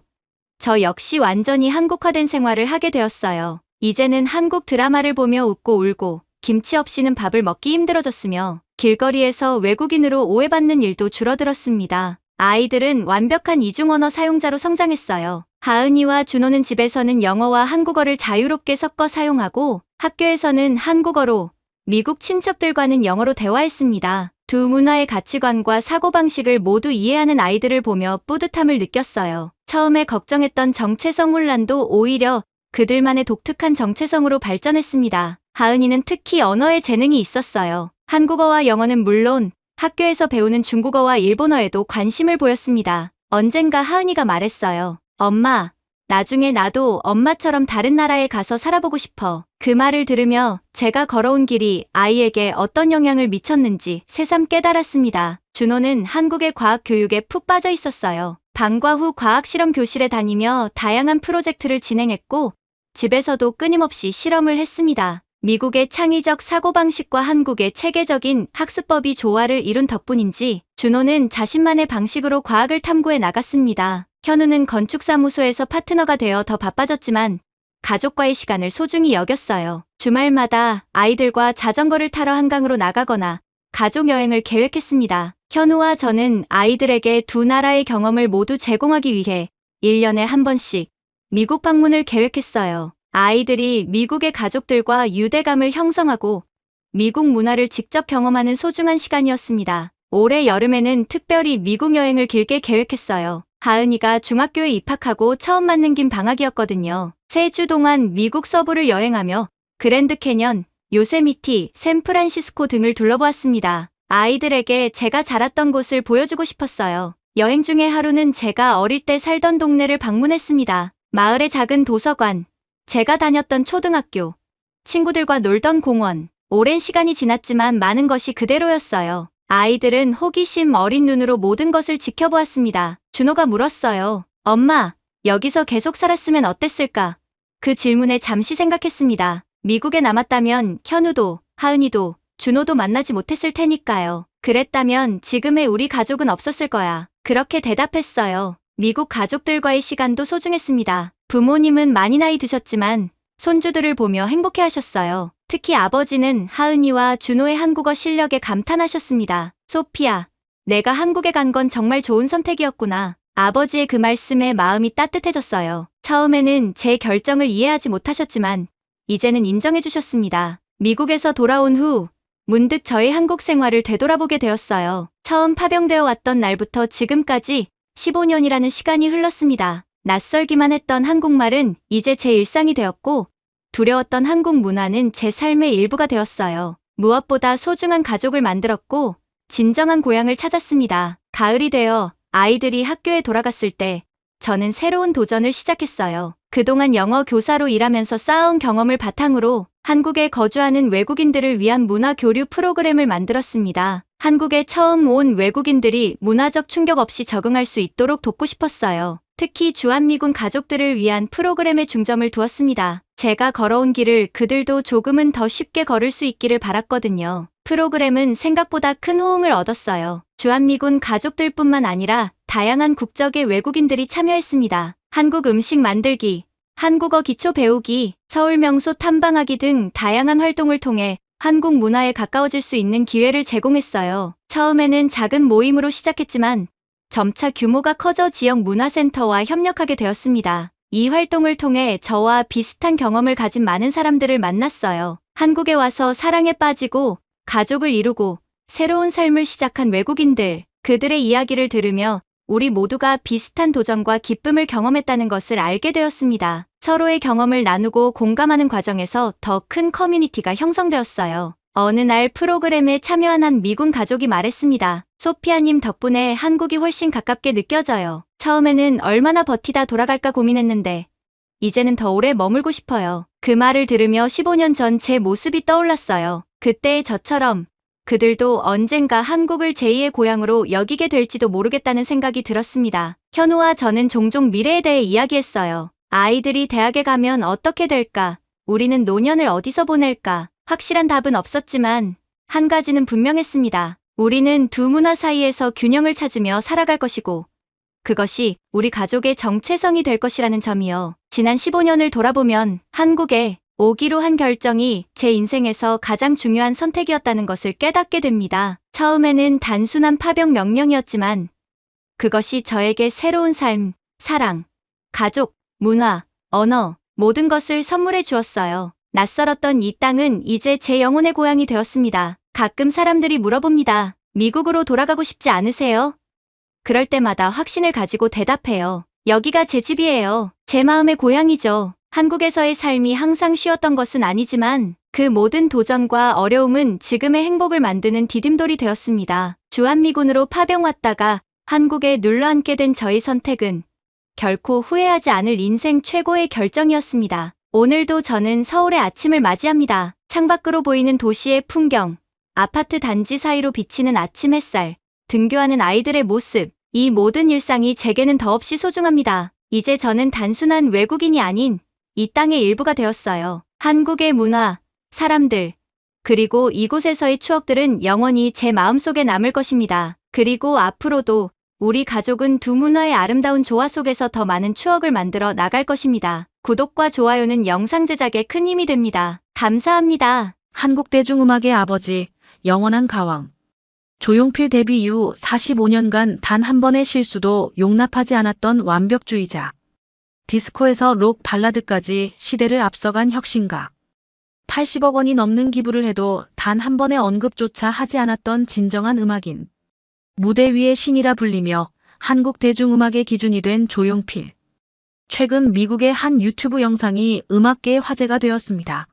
저 역시 완전히 한국화된 생활을 하게 되었어요. 이제는 한국 드라마를 보며 웃고 울고 김치 없이는 밥을 먹기 힘들어졌으며 길거리에서 외국인으로 오해받는 일도 줄어들었습니다. 아이들은 완벽한 이중 언어 사용자로 성장했어요. 하은이와 준호는 집에서는 영어와 한국어를 자유롭게 섞어 사용하고 학교에서는 한국어로 미국 친척들과는 영어로 대화했습니다. 두 문화의 가치관과 사고방식을 모두 이해하는 아이들을 보며 뿌듯함을 느꼈어요. 처음에 걱정했던 정체성 혼란도 오히려 그들만의 독특한 정체성으로 발전했습니다. 하은이는 특히 언어에 재능이 있었어요. 한국어와 영어는 물론 학교에서 배우는 중국어와 일본어에도 관심을 보였습니다. 언젠가 하은이가 말했어요. 엄마, 나중에 나도 엄마처럼 다른 나라에 가서 살아보고 싶어. 그 말을 들으며 제가 걸어온 길이 아이에게 어떤 영향을 미쳤는지 새삼 깨달았습니다. 준호는 한국의 과학 교육에 푹 빠져 있었어요. 방과 후 과학 실험 교실에 다니며 다양한 프로젝트를 진행했고 집에서도 끊임없이 실험을 했습니다. 미국의 창의적 사고방식과 한국의 체계적인 학습법이 조화를 이룬 덕분인지 준호는 자신만의 방식으로 과학을 탐구해 나갔습니다. 현우는 건축사무소에서 파트너가 되어 더 바빠졌지만 가족과의 시간을 소중히 여겼어요. 주말마다 아이들과 자전거를 타러 한강으로 나가거나 가족 여행을 계획했습니다. 현우와 저는 아이들에게 두 나라의 경험을 모두 제공하기 위해 1년에 한 번씩 미국 방문을 계획했어요. 아이들이 미국의 가족들과 유대감을 형성하고 미국 문화를 직접 경험하는 소중한 시간이었습니다. 올해 여름에는 특별히 미국 여행을 길게 계획했어요. 하은이가 중학교에 입학하고 처음 맞는 긴 방학이었거든요. 3주 동안 미국 서부를 여행하며 그랜드 캐년, 요세미티, 샌프란시스코 등을 둘러보았습니다. 아이들에게 제가 자랐던 곳을 보여주고 싶었어요. 여행 중에 하루는 제가 어릴 때 살던 동네를 방문했습니다. 마을의 작은 도서관, 제가 다녔던 초등학교, 친구들과 놀던 공원. 오랜 시간이 지났지만 많은 것이 그대로였어요. 아이들은 호기심 어린 눈으로 모든 것을 지켜보았습니다. 준호가 물었어요. 엄마, 여기서 계속 살았으면 어땠을까? 그 질문에 잠시 생각했습니다. 미국에 남았다면 현우도, 하은이도, 준호도 만나지 못했을 테니까요. 그랬다면 지금의 우리 가족은 없었을 거야. 그렇게 대답했어요. 미국 가족들과의 시간도 소중했습니다. 부모님은 많이 나이 드셨지만 손주들을 보며 행복해하셨어요. 특히 아버지는 하은이와 준호의 한국어 실력에 감탄하셨습니다. 소피야, 내가 한국에 간 건 정말 좋은 선택이었구나. 아버지의 그 말씀에 마음이 따뜻해졌어요. 처음에는 제 결정을 이해하지 못하셨지만 이제는 인정해 주셨습니다. 미국에서 돌아온 후 문득 저의 한국 생활을 되돌아보게 되었어요. 처음 파병되어 왔던 날부터 지금까지 15년이라는 시간이 흘렀습니다. 낯설기만 했던 한국말은 이제 제 일상이 되었고 두려웠던 한국 문화는 제 삶의 일부가 되었어요. 무엇보다 소중한 가족을 만들었고 진정한 고향을 찾았습니다. 가을이 되어 아이들이 학교에 돌아갔을 때 저는 새로운 도전을 시작했어요. 그동안 영어 교사로 일하면서 쌓아온 경험을 바탕으로 한국에 거주하는 외국인들을 위한 문화 교류 프로그램을 만들었습니다. 한국에 처음 온 외국인들이 문화적 충격 없이 적응할 수 있도록 돕고 싶었어요. 특히 주한미군 가족들을 위한 프로그램에 중점을 두었습니다. 제가 걸어온 길을 그들도 조금은 더 쉽게 걸을 수 있기를 바랐거든요. 프로그램은 생각보다 큰 호응을 얻었어요. 주한미군 가족들뿐만 아니라 다양한 국적의 외국인들이 참여했습니다. 한국 음식 만들기, 한국어 기초 배우기, 서울 명소 탐방하기 등 다양한 활동을 통해 한국 문화에 가까워질 수 있는 기회를 제공했어요. 처음에는 작은 모임으로 시작했지만 점차 규모가 커져 지역 문화센터와 협력하게 되었습니다. 이 활동을 통해 저와 비슷한 경험을 가진 많은 사람들을 만났어요. 한국에 와서 사랑에 빠지고 가족을 이루고 새로운 삶을 시작한 외국인들, 그들의 이야기를 들으며 우리 모두가 비슷한 도전과 기쁨을 경험했다는 것을 알게 되었습니다. 서로의 경험을 나누고 공감하는 과정에서 더 큰 커뮤니티가 형성되었어요. 어느 날 프로그램에 참여한 한 미군 가족이 말했습니다. 소피아님 덕분에 한국이 훨씬 가깝게 느껴져요. 처음에는 얼마나 버티다 돌아갈까 고민했는데 이제는 더 오래 머물고 싶어요. 그 말을 들으며 15년 전 제 모습이 떠올랐어요. 그때의 저처럼 그들도 언젠가 한국을 제2의 고향으로 여기게 될지도 모르겠다는 생각이 들었습니다. 현우와 저는 종종 미래에 대해 이야기했어요. 아이들이 대학에 가면 어떻게 될까? 우리는 노년을 어디서 보낼까? 확실한 답은 없었지만 한 가지는 분명했습니다. 우리는 두 문화 사이에서 균형을 찾으며 살아갈 것이고 그것이 우리 가족의 정체성이 될 것이라는 점이요. 지난 15년을 돌아보면 한국에 오기로 한 결정이 제 인생에서 가장 중요한 선택이었다는 것을 깨닫게 됩니다. 처음에는 단순한 파병 명령이었지만 그것이 저에게 새로운 삶, 사랑, 가족, 문화, 언어, 모든 것을 선물해 주었어요. 낯설었던 이 땅은 이제 제 영혼의 고향이 되었습니다. 가끔 사람들이 물어봅니다. 미국으로 돌아가고 싶지 않으세요? 그럴 때마다 확신을 가지고 대답해요. 여기가 제 집이에요. 제 마음의 고향이죠. 한국에서의 삶이 항상 쉬웠던 것은 아니지만 그 모든 도전과 어려움은 지금의 행복을 만드는 디딤돌이 되었습니다. 주한미군으로 파병 왔다가 한국에 눌러앉게 된 저의 선택은 결코 후회하지 않을 인생 최고의 결정이었습니다. 오늘도 저는 서울의 아침을 맞이합니다. 창밖으로 보이는 도시의 풍경, 아파트 단지 사이로 비치는 아침 햇살, 등교하는 아이들의 모습, 이 모든 일상이 제게는 더없이 소중합니다. 이제 저는 단순한 외국인이 아닌 이 땅의 일부가 되었어요. 한국의 문화, 사람들, 그리고 이곳에서의 추억들은 영원히 제 마음속에 남을 것입니다. 그리고 앞으로도 우리 가족은 두 문화의 아름다운 조화 속에서 더 많은 추억을 만들어 나갈 것입니다. 구독과 좋아요는 영상 제작에 큰 힘이 됩니다. 감사합니다. 한국 대중음악의 아버지, 영원한 가왕. 조용필 데뷔 이후 45년간 단 한 번의 실수도 용납하지 않았던 완벽주의자. 디스코에서 록 발라드까지 시대를 앞서간 혁신가. 80억 원이 넘는 기부를 해도 단 한 번의 언급조차 하지 않았던 진정한 음악인. 무대 위의 신이라 불리며 한국 대중음악의 기준이 된 조용필. 최근 미국의 한 유튜브 영상이 음악계의 화제가 되었습니다.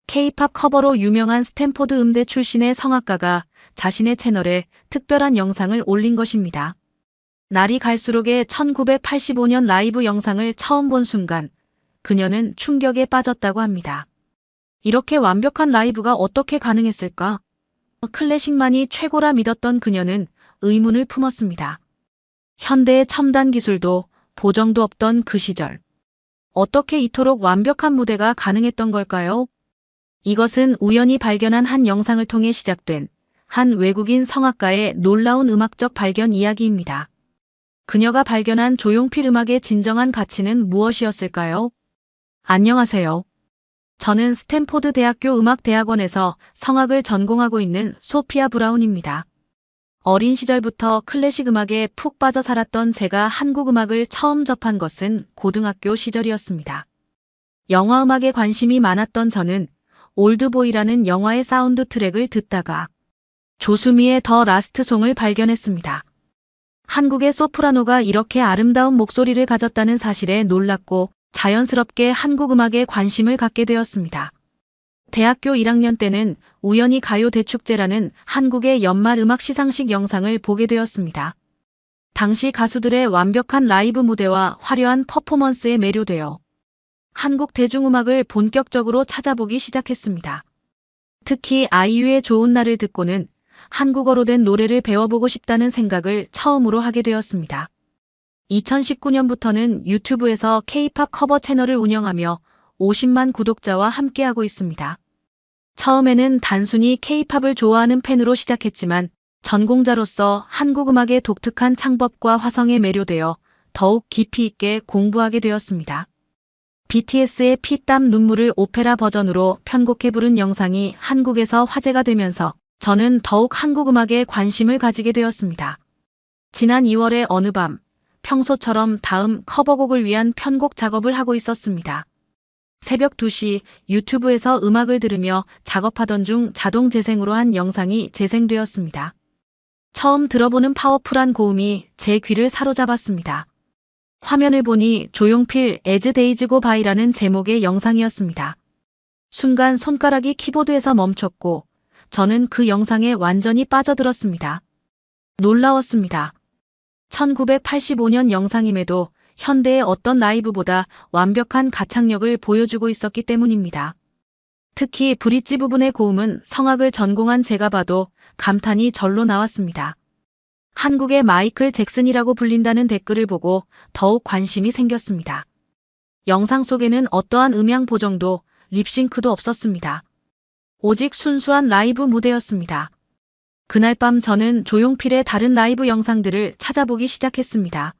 K-팝 커버로 유명한 스탠포드 음대 출신의 성악가가 자신의 채널에 특별한 영상을 올린 것입니다. 날이 갈수록의 1985년 라이브 영상을 처음 본 순간 그녀는 충격에 빠졌다고 합니다. 이렇게 완벽한 라이브가 어떻게 가능했을까? 클래식만이 최고라 믿었던 그녀는 의문을 품었습니다. 현대의 첨단 기술도 보정도 없던 그 시절. 어떻게 이토록 완벽한 무대가 가능했던 걸까요? 이것은 우연히 발견한 한 영상을 통해 시작된 한 외국인 성악가의 놀라운 음악적 발견 이야기입니다. 그녀가 발견한 조용필 음악의 진정한 가치는 무엇이었을까요? 안녕하세요. 저는 스탠포드 대학교 음악대학원에서 성악을 전공하고 있는 소피아 브라운입니다. 어린 시절부터 클래식 음악에 푹 빠져 살았던 제가 한국 음악을 처음 접한 것은 고등학교 시절이었습니다. 영화 음악에 관심이 많았던 저는 올드보이라는 영화의 사운드 트랙을 듣다가 조수미의 더 라스트 송을 발견했습니다. 한국의 소프라노가 이렇게 아름다운 목소리를 가졌다는 사실에 놀랐고 자연스럽게 한국 음악에 관심을 갖게 되었습니다. 대학교 1학년 때는 우연히 가요 대축제라는 한국의 연말 음악 시상식 영상을 보게 되었습니다. 당시 가수들의 완벽한 라이브 무대와 화려한 퍼포먼스에 매료되어 한국 대중음악을 본격적으로 찾아보기 시작했습니다. 특히 아이유의 좋은 날을 듣고는 한국어로 된 노래를 배워보고 싶다는 생각을 처음으로 하게 되었습니다. 2019년부터는 유튜브에서 K-팝 커버 채널을 운영하며 50만 구독자와 함께하고 있습니다. 처음에는 단순히 K-팝을 좋아하는 팬으로 시작했지만 전공자로서 한국 음악의 독특한 창법과 화성에 매료되어 더욱 깊이 있게 공부하게 되었습니다. BTS의 피, 땀, 눈물을 오페라 버전으로 편곡해 부른 영상이 한국에서 화제가 되면서 저는 더욱 한국 음악에 관심을 가지게 되었습니다. 지난 2월의 어느 밤, 평소처럼 다음 커버곡을 위한 편곡 작업을 하고 있었습니다. 새벽 2시 유튜브에서 음악을 들으며 작업하던 중 자동 재생으로 한 영상이 재생되었습니다. 처음 들어보는 파워풀한 고음이 제 귀를 사로잡았습니다. 화면을 보니 조용필 As Days Go By라는 제목의 영상이었습니다. 순간 손가락이 키보드에서 멈췄고 저는 그 영상에 완전히 빠져들었습니다. 놀라웠습니다. 1985년 영상임에도 현대의 어떤 라이브보다 완벽한 가창력을 보여주고 있었기 때문입니다. 특히 브릿지 부분의 고음은 성악을 전공한 제가 봐도 감탄이 절로 나왔습니다. 한국의 마이클 잭슨이라고 불린다는 댓글을 보고 더욱 관심이 생겼습니다. 영상 속에는 어떠한 음향 보정도 립싱크도 없었습니다. 오직 순수한 라이브 무대였습니다. 그날 밤 저는 조용필의 다른 라이브 영상들을 찾아보기 시작했습니다.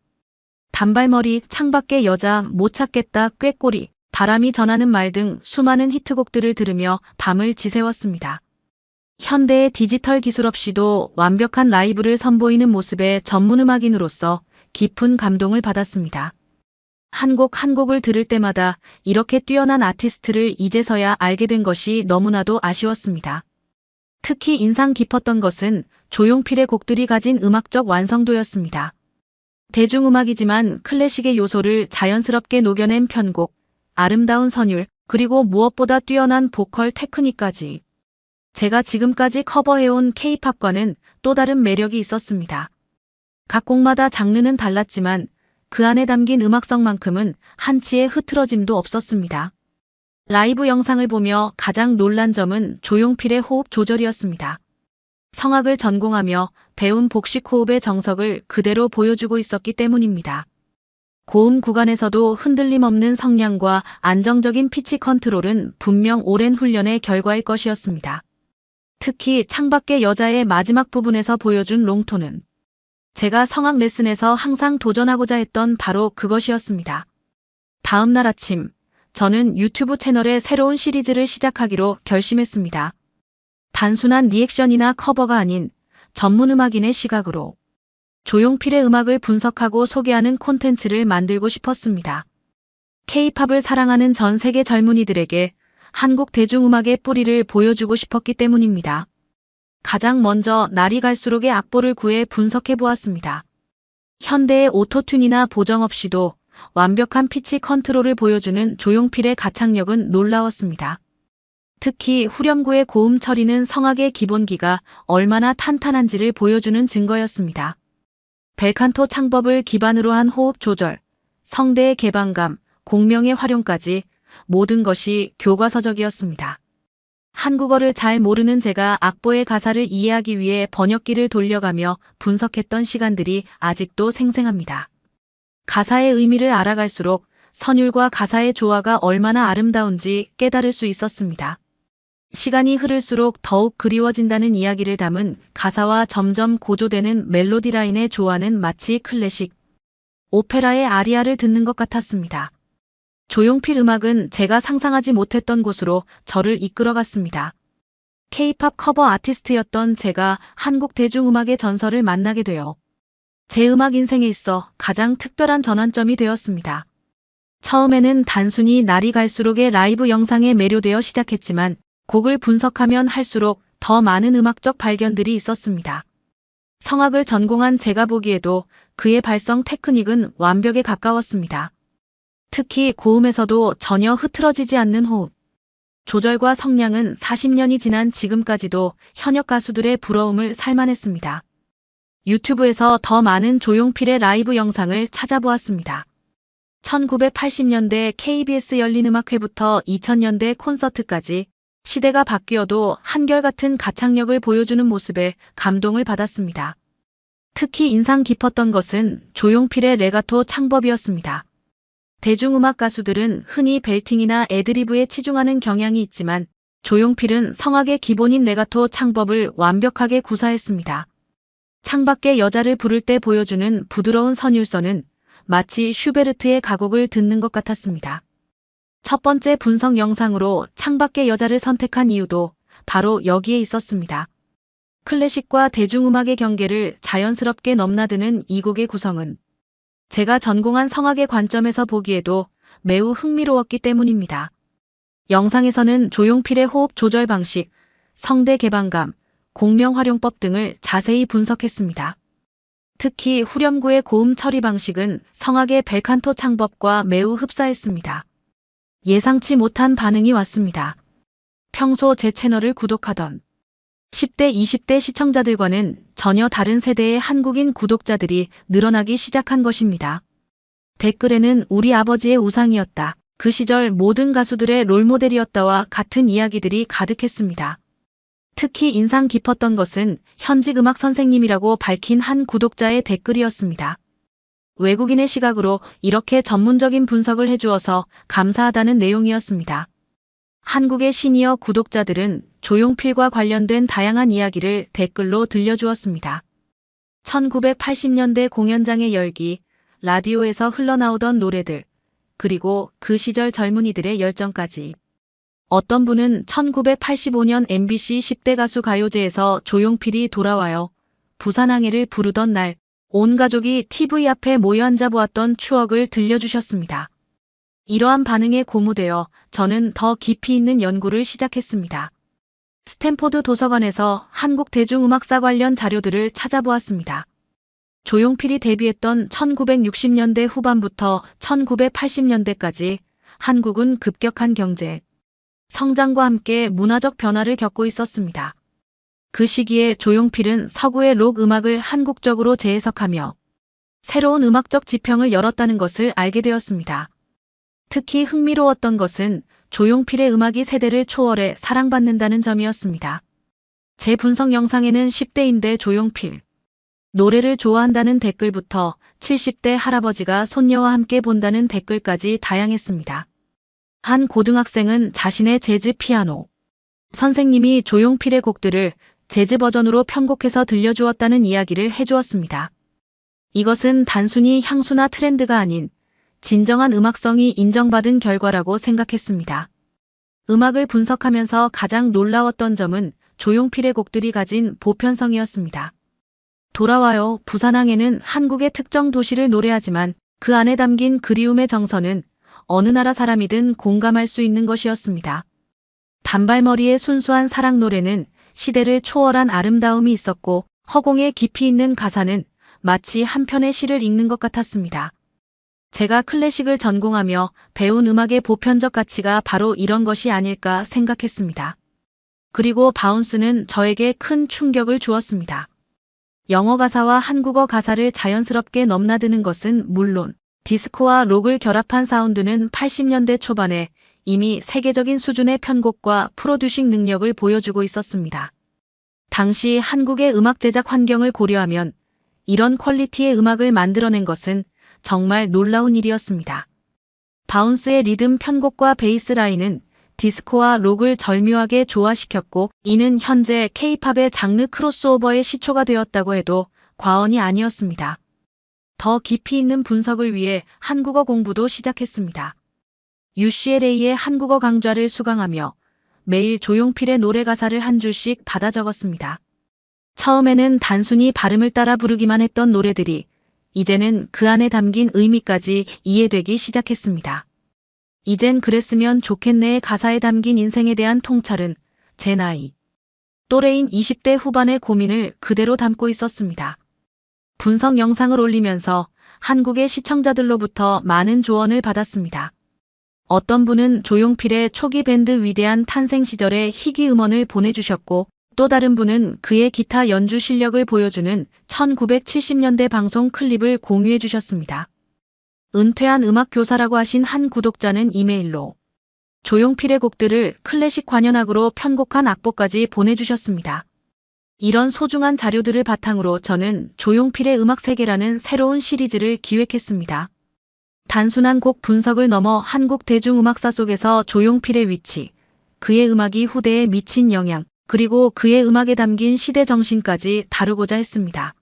단발머리, 창밖의 여자, 못 찾겠다, 꾀꼬리, 바람이 전하는 말 등 수많은 히트곡들을 들으며 밤을 지새웠습니다. 현대의 디지털 기술 없이도 완벽한 라이브를 선보이는 모습의 전문음악인으로서 깊은 감동을 받았습니다. 한 곡 한 곡을 들을 때마다 이렇게 뛰어난 아티스트를 이제서야 알게 된 것이 너무나도 아쉬웠습니다. 특히 인상 깊었던 것은 조용필의 곡들이 가진 음악적 완성도였습니다. 대중음악이지만 클래식의 요소를 자연스럽게 녹여낸 편곡, 아름다운 선율, 그리고 무엇보다 뛰어난 보컬 테크닉까지. 제가 지금까지 커버해온 K-팝과는 또 다른 매력이 있었습니다. 각 곡마다 장르는 달랐지만 그 안에 담긴 음악성만큼은 한치의 흐트러짐도 없었습니다. 라이브 영상을 보며 가장 놀란 점은 조용필의 호흡 조절이었습니다. 성악을 전공하며 배운 복식 호흡의 정석을 그대로 보여주고 있었기 때문입니다. 고음 구간에서도 흔들림 없는 성량과 안정적인 피치 컨트롤은 분명 오랜 훈련의 결과일 것이었습니다. 특히 창밖의 여자의 마지막 부분에서 보여준 롱톤은 제가 성악 레슨에서 항상 도전하고자 했던 바로 그것이었습니다. 다음 날 아침, 저는 유튜브 채널에 새로운 시리즈를 시작하기로 결심했습니다. 단순한 리액션이나 커버가 아닌 전문 음악인의 시각으로 조용필의 음악을 분석하고 소개하는 콘텐츠를 만들고 싶었습니다. K-팝을 사랑하는 전 세계 젊은이들에게 한국 대중음악의 뿌리를 보여주고 싶었기 때문입니다. 가장 먼저 날이 갈수록의 악보를 구해 분석해 보았습니다. 현대의 오토튠이나 보정 없이도 완벽한 피치 컨트롤을 보여주는 조용필의 가창력은 놀라웠습니다. 특히 후렴구의 고음 처리는 성악의 기본기가 얼마나 탄탄한지를 보여주는 증거였습니다. 벨칸토 창법을 기반으로 한 호흡 조절, 성대의 개방감, 공명의 활용까지 모든 것이 교과서적이었습니다. 한국어를 잘 모르는 제가 악보의 가사를 이해하기 위해 번역기를 돌려가며 분석했던 시간들이 아직도 생생합니다. 가사의 의미를 알아갈수록 선율과 가사의 조화가 얼마나 아름다운지 깨달을 수 있었습니다. 시간이 흐를수록 더욱 그리워진다는 이야기를 담은 가사와 점점 고조되는 멜로디 라인의 조화는 마치 클래식, 오페라의 아리아를 듣는 것 같았습니다. 조용필 음악은 제가 상상하지 못했던 곳으로 저를 이끌어갔습니다. K-팝 커버 아티스트였던 제가 한국 대중음악의 전설을 만나게 되어 제 음악 인생에 있어 가장 특별한 전환점이 되었습니다. 처음에는 단순히 날이 갈수록의 라이브 영상에 매료되어 시작했지만 곡을 분석하면 할수록 더 많은 음악적 발견들이 있었습니다. 성악을 전공한 제가 보기에도 그의 발성 테크닉은 완벽에 가까웠습니다. 특히 고음에서도 전혀 흐트러지지 않는 호흡, 조절과 성량은 40년이 지난 지금까지도 현역 가수들의 부러움을 살만했습니다. 유튜브에서 더 많은 조용필의 라이브 영상을 찾아보았습니다. 1980년대 KBS 열린음악회부터 2000년대 콘서트까지 시대가 바뀌어도 한결같은 가창력을 보여주는 모습에 감동을 받았습니다. 특히 인상 깊었던 것은 조용필의 레가토 창법이었습니다. 대중음악 가수들은 흔히 벨팅이나 애드리브에 치중하는 경향이 있지만 조용필은 성악의 기본인 레가토 창법을 완벽하게 구사했습니다. 창밖의 여자를 부를 때 보여주는 부드러운 선율선은 마치 슈베르트의 가곡을 듣는 것 같았습니다. 첫 번째 분석 영상으로 창밖의 여자를 선택한 이유도 바로 여기에 있었습니다. 클래식과 대중음악의 경계를 자연스럽게 넘나드는 이 곡의 구성은 제가 전공한 성악의 관점에서 보기에도 매우 흥미로웠기 때문입니다. 영상에서는 조용필의 호흡 조절 방식, 성대 개방감, 공명 활용법 등을 자세히 분석했습니다. 특히 후렴구의 고음 처리 방식은 성악의 벨칸토 창법과 매우 흡사했습니다. 예상치 못한 반응이 왔습니다. 평소 제 채널을 구독하던 10대, 20대 시청자들과는 전혀 다른 세대의 한국인 구독자들이 늘어나기 시작한 것입니다. 댓글에는 우리 아버지의 우상이었다. 그 시절 모든 가수들의 롤모델이었다와 같은 이야기들이 가득했습니다. 특히 인상 깊었던 것은 현직 음악 선생님이라고 밝힌 한 구독자의 댓글이었습니다. 외국인의 시각으로 이렇게 전문적인 분석을 해주어서 감사하다는 내용이었습니다. 한국의 시니어 구독자들은 조용필과 관련된 다양한 이야기를 댓글로 들려주었습니다. 1980년대 공연장의 열기, 라디오에서 흘러나오던 노래들, 그리고 그 시절 젊은이들의 열정까지. 어떤 분은 1985년 MBC 10대 가수 가요제에서 조용필이 돌아와요. 부산항해를 부르던 날, 온 가족이 TV 앞에 모여 앉아 보았던 추억을 들려주셨습니다. 이러한 반응에 고무되어 저는 더 깊이 있는 연구를 시작했습니다. 스탠포드 도서관에서 한국 대중음악사 관련 자료들을 찾아보았습니다. 조용필이 데뷔했던 1960년대 후반부터 1980년대까지 한국은 급격한 경제, 성장과 함께 문화적 변화를 겪고 있었습니다. 그 시기에 조용필은 서구의 록 음악을 한국적으로 재해석하며 새로운 음악적 지평을 열었다는 것을 알게 되었습니다. 특히 흥미로웠던 것은 조용필의 음악이 세대를 초월해 사랑받는다는 점이었습니다. 제 분석 영상에는 10대인데 조용필 노래를 좋아한다는 댓글부터 70대 할아버지가 손녀와 함께 본다는 댓글까지 다양했습니다. 한 고등학생은 자신의 재즈 피아노 선생님이 조용필의 곡들을 재즈 버전으로 편곡해서 들려주었다는 이야기를 해주었습니다. 이것은 단순히 향수나 트렌드가 아닌 진정한 음악성이 인정받은 결과라고 생각했습니다. 음악을 분석하면서 가장 놀라웠던 점은 조용필의 곡들이 가진 보편성이었습니다. 돌아와요 부산항에는 한국의 특정 도시를 노래하지만 그 안에 담긴 그리움의 정서는 어느 나라 사람이든 공감할 수 있는 것이었습니다. 단발머리의 순수한 사랑 노래는 시대를 초월한 아름다움이 있었고 허공에 깊이 있는 가사는 마치 한 편의 시를 읽는 것 같았습니다. 제가 클래식을 전공하며 배운 음악의 보편적 가치가 바로 이런 것이 아닐까 생각했습니다. 그리고 바운스는 저에게 큰 충격을 주었습니다. 영어 가사와 한국어 가사를 자연스럽게 넘나드는 것은 물론 디스코와 록을 결합한 사운드는 80년대 초반에 이미 세계적인 수준의 편곡과 프로듀싱 능력을 보여주고 있었습니다. 당시 한국의 음악 제작 환경을 고려하면 이런 퀄리티의 음악을 만들어낸 것은 정말 놀라운 일이었습니다. 바운스의 리듬 편곡과 베이스 라인은 디스코와 록을 절묘하게 조화시켰고 이는 현재 K-팝의 장르 크로스오버의 시초가 되었다고 해도 과언이 아니었습니다. 더 깊이 있는 분석을 위해 한국어 공부도 시작했습니다. UCLA의 한국어 강좌를 수강하며 매일 조용필의 노래 가사를 한 줄씩 받아 적었습니다. 처음에는 단순히 발음을 따라 부르기만 했던 노래들이 이제는 그 안에 담긴 의미까지 이해되기 시작했습니다. 이젠 그랬으면 좋겠네의 가사에 담긴 인생에 대한 통찰은 제 나이, 또래인 20대 후반의 고민을 그대로 담고 있었습니다. 분석 영상을 올리면서 한국의 시청자들로부터 많은 조언을 받았습니다. 어떤 분은 조용필의 초기 밴드 위대한 탄생 시절의 희귀 음원을 보내주셨고 또 다른 분은 그의 기타 연주 실력을 보여주는 1970년대 방송 클립을 공유해 주셨습니다. 은퇴한 음악 교사라고 하신 한 구독자는 이메일로 조용필의 곡들을 클래식 관현악으로 편곡한 악보까지 보내주셨습니다. 이런 소중한 자료들을 바탕으로 저는 조용필의 음악 세계라는 새로운 시리즈를 기획했습니다. 단순한 곡 분석을 넘어 한국 대중음악사 속에서 조용필의 위치, 그의 음악이 후대에 미친 영향, 그리고 그의 음악에 담긴 시대 정신까지 다루고자 했습니다.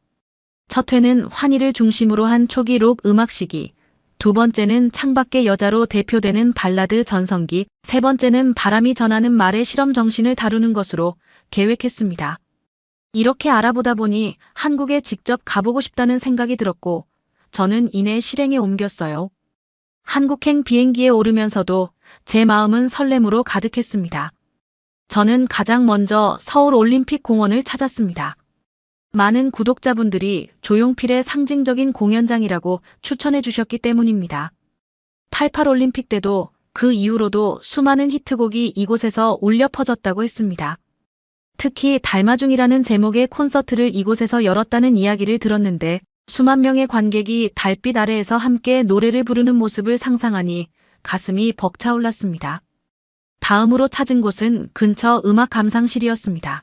첫 회는 환희를 중심으로 한 초기 록 음악 시기, 두 번째는 창밖의 여자로 대표되는 발라드 전성기, 세 번째는 바람이 전하는 말의 실험 정신을 다루는 것으로 계획했습니다. 이렇게 알아보다 보니 한국에 직접 가보고 싶다는 생각이 들었고 저는 이내 실행에 옮겼어요. 한국행 비행기에 오르면서도 제 마음은 설렘으로 가득했습니다. 저는 가장 먼저 서울 올림픽 공원을 찾았습니다. 많은 구독자분들이 조용필의 상징적인 공연장이라고 추천해 주셨기 때문입니다. 88 올림픽 때도 그 이후로도 수많은 히트곡이 이곳에서 울려 퍼졌다고 했습니다. 특히 달마중이라는 제목의 콘서트를 이곳에서 열었다는 이야기를 들었는데 수만 명의 관객이 달빛 아래에서 함께 노래를 부르는 모습을 상상하니 가슴이 벅차올랐습니다. 다음으로 찾은 곳은 근처 음악 감상실이었습니다.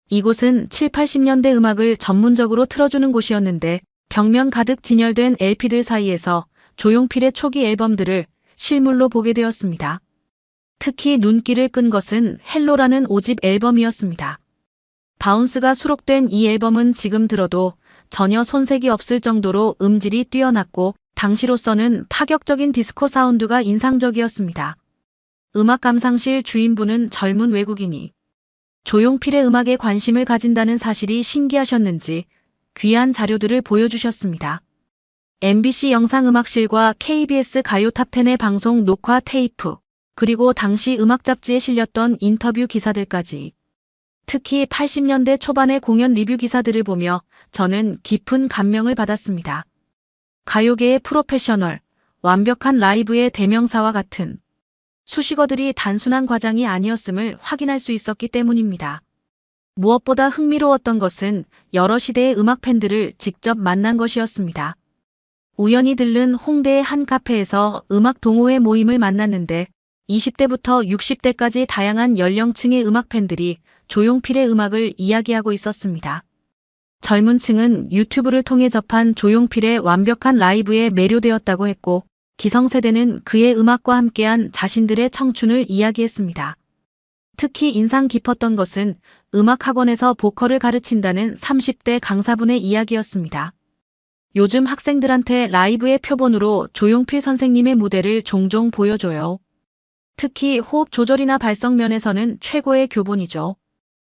이곳은 7, 80년대 음악을 전문적으로 틀어주는 곳이었는데 벽면 가득 진열된 LP들 사이에서 조용필의 초기 앨범들을 실물로 보게 되었습니다. 특히 눈길을 끈 것은 헬로라는 5집 앨범이었습니다. 바운스가 수록된 이 앨범은 지금 들어도 전혀 손색이 없을 정도로 음질이 뛰어났고 당시로서는 파격적인 디스코 사운드가 인상적이었습니다. 음악 감상실 주인분은 젊은 외국인이 조용필의 음악에 관심을 가진다는 사실이 신기하셨는지 귀한 자료들을 보여주셨습니다. MBC 영상음악실과 KBS 가요 탑10의 방송 녹화 테이프, 그리고 당시 음악 잡지에 실렸던 인터뷰 기사들까지. 특히 80년대 초반의 공연 리뷰 기사들을 보며 저는 깊은 감명을 받았습니다. 가요계의 프로페셔널, 완벽한 라이브의 대명사와 같은 수식어들이 단순한 과장이 아니었음을 확인할 수 있었기 때문입니다. 무엇보다 흥미로웠던 것은 여러 시대의 음악 팬들을 직접 만난 것이었습니다. 우연히 들른 홍대의 한 카페에서 음악 동호회 모임을 만났는데 20대부터 60대까지 다양한 연령층의 음악 팬들이 조용필의 음악을 이야기하고 있었습니다. 젊은 층은 유튜브를 통해 접한 조용필의 완벽한 라이브에 매료되었다고 했고 기성세대는 그의 음악과 함께한 자신들의 청춘을 이야기했습니다. 특히 인상 깊었던 것은 음악학원에서 보컬을 가르친다는 30대 강사분의 이야기였습니다. 요즘 학생들한테 라이브의 표본으로 조용필 선생님의 무대를 종종 보여줘요. 특히 호흡 조절이나 발성 면에서는 최고의 교본이죠.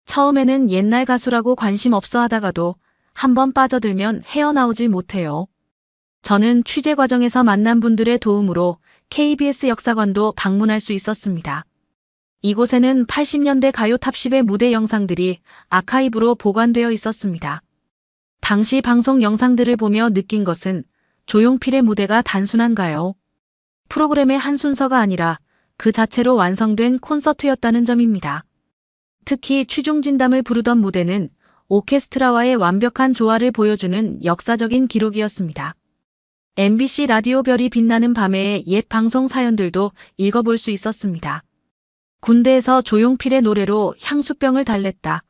처음에는 옛날 가수라고 관심 없어 하다가도 한번 빠져들면 헤어나오질 못해요. 저는 취재 과정에서 만난 분들의 도움으로 KBS 역사관도 방문할 수 있었습니다. 이곳에는 80년대 가요 탑10의 무대 영상들이 아카이브로 보관되어 있었습니다. 당시 방송 영상들을 보며 느낀 것은 조용필의 무대가 단순한가요? 프로그램의 한 순서가 아니라 그 자체로 완성된 콘서트였다는 점입니다. 특히 취중진담을 부르던 무대는 오케스트라와의 완벽한 조화를 보여주는 역사적인 기록이었습니다. MBC 라디오 별이 빛나는 밤의 옛 방송 사연들도 읽어볼 수 있었습니다. 군대에서 조용필의 노래로 향수병을 달랬다.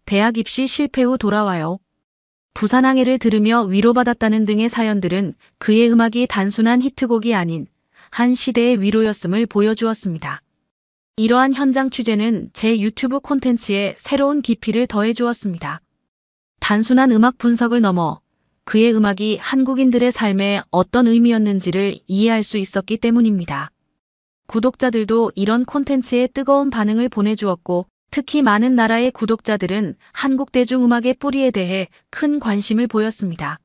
대학 입시 실패 후 돌아와요. 부산항해를 들으며 위로받았다는 등의 사연들은 그의 음악이 단순한 히트곡이 아닌 한 시대의 위로였음을 보여주었습니다. 이러한 현장 취재는 제 유튜브 콘텐츠에 새로운 깊이를 더해주었습니다. 단순한 음악 분석을 넘어 그의 음악이 한국인들의 삶에 어떤 의미였는지를 이해할 수 있었기 때문입니다. 구독자들도 이런 콘텐츠에 뜨거운 반응을 보내주었고, 특히 많은 나라의 구독자들은 한국 대중음악의 뿌리에 대해 큰 관심을 보였습니다.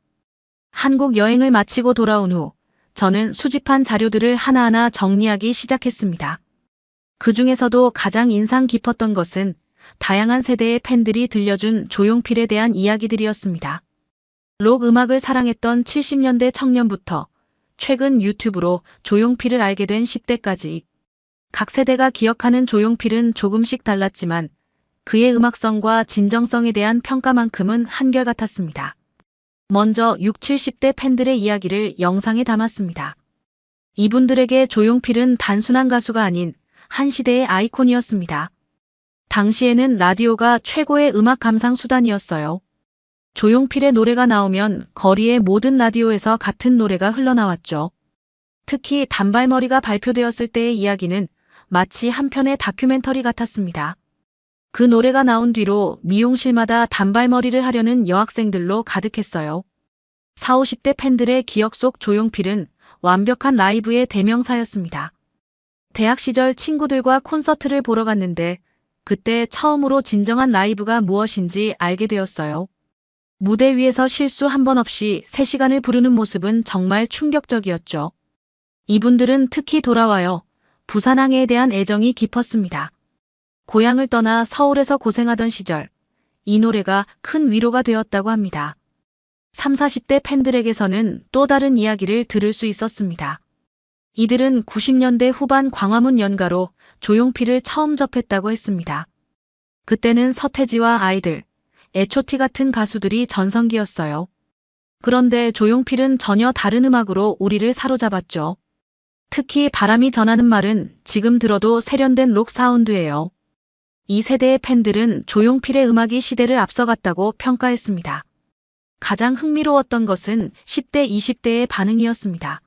한국 여행을 마치고 돌아온 후 저는 수집한 자료들을 하나하나 정리하기 시작했습니다. 그 중에서도 가장 인상 깊었던 것은 다양한 세대의 팬들이 들려준 조용필에 대한 이야기들이었습니다. 록 음악을 사랑했던 70년대 청년부터 최근 유튜브로 조용필을 알게 된 10대까지 각 세대가 기억하는 조용필은 조금씩 달랐지만 그의 음악성과 진정성에 대한 평가만큼은 한결같았습니다. 먼저 60, 70대 팬들의 이야기를 영상에 담았습니다. 이분들에게 조용필은 단순한 가수가 아닌 한 시대의 아이콘이었습니다. 당시에는 라디오가 최고의 음악 감상 수단이었어요. 조용필의 노래가 나오면 거리의 모든 라디오에서 같은 노래가 흘러나왔죠. 특히 단발머리가 발표되었을 때의 이야기는 마치 한 편의 다큐멘터리 같았습니다. 그 노래가 나온 뒤로 미용실마다 단발머리를 하려는 여학생들로 가득했어요. 40, 50대 팬들의 기억 속 조용필은 완벽한 라이브의 대명사였습니다. 대학 시절 친구들과 콘서트를 보러 갔는데 그때 처음으로 진정한 라이브가 무엇인지 알게 되었어요. 무대 위에서 실수 한 번 없이 3시간을 부르는 모습은 정말 충격적이었죠. 이분들은 특히 돌아와요. 부산항해에 대한 애정이 깊었습니다. 고향을 떠나 서울에서 고생하던 시절, 이 노래가 큰 위로가 되었다고 합니다. 30, 40대 팬들에게서는 또 다른 이야기를 들을 수 있었습니다. 이들은 90년대 후반 광화문 연가로 조용필을 처음 접했다고 했습니다. 그때는 서태지와 아이들, H.O.T 같은 가수들이 전성기였어요. 그런데 조용필은 전혀 다른 음악으로 우리를 사로잡았죠. 특히 바람이 전하는 말은 지금 들어도 세련된 록 사운드예요. 이 세대의 팬들은 조용필의 음악이 시대를 앞서갔다고 평가했습니다. 가장 흥미로웠던 것은 10대, 20대의 반응이었습니다.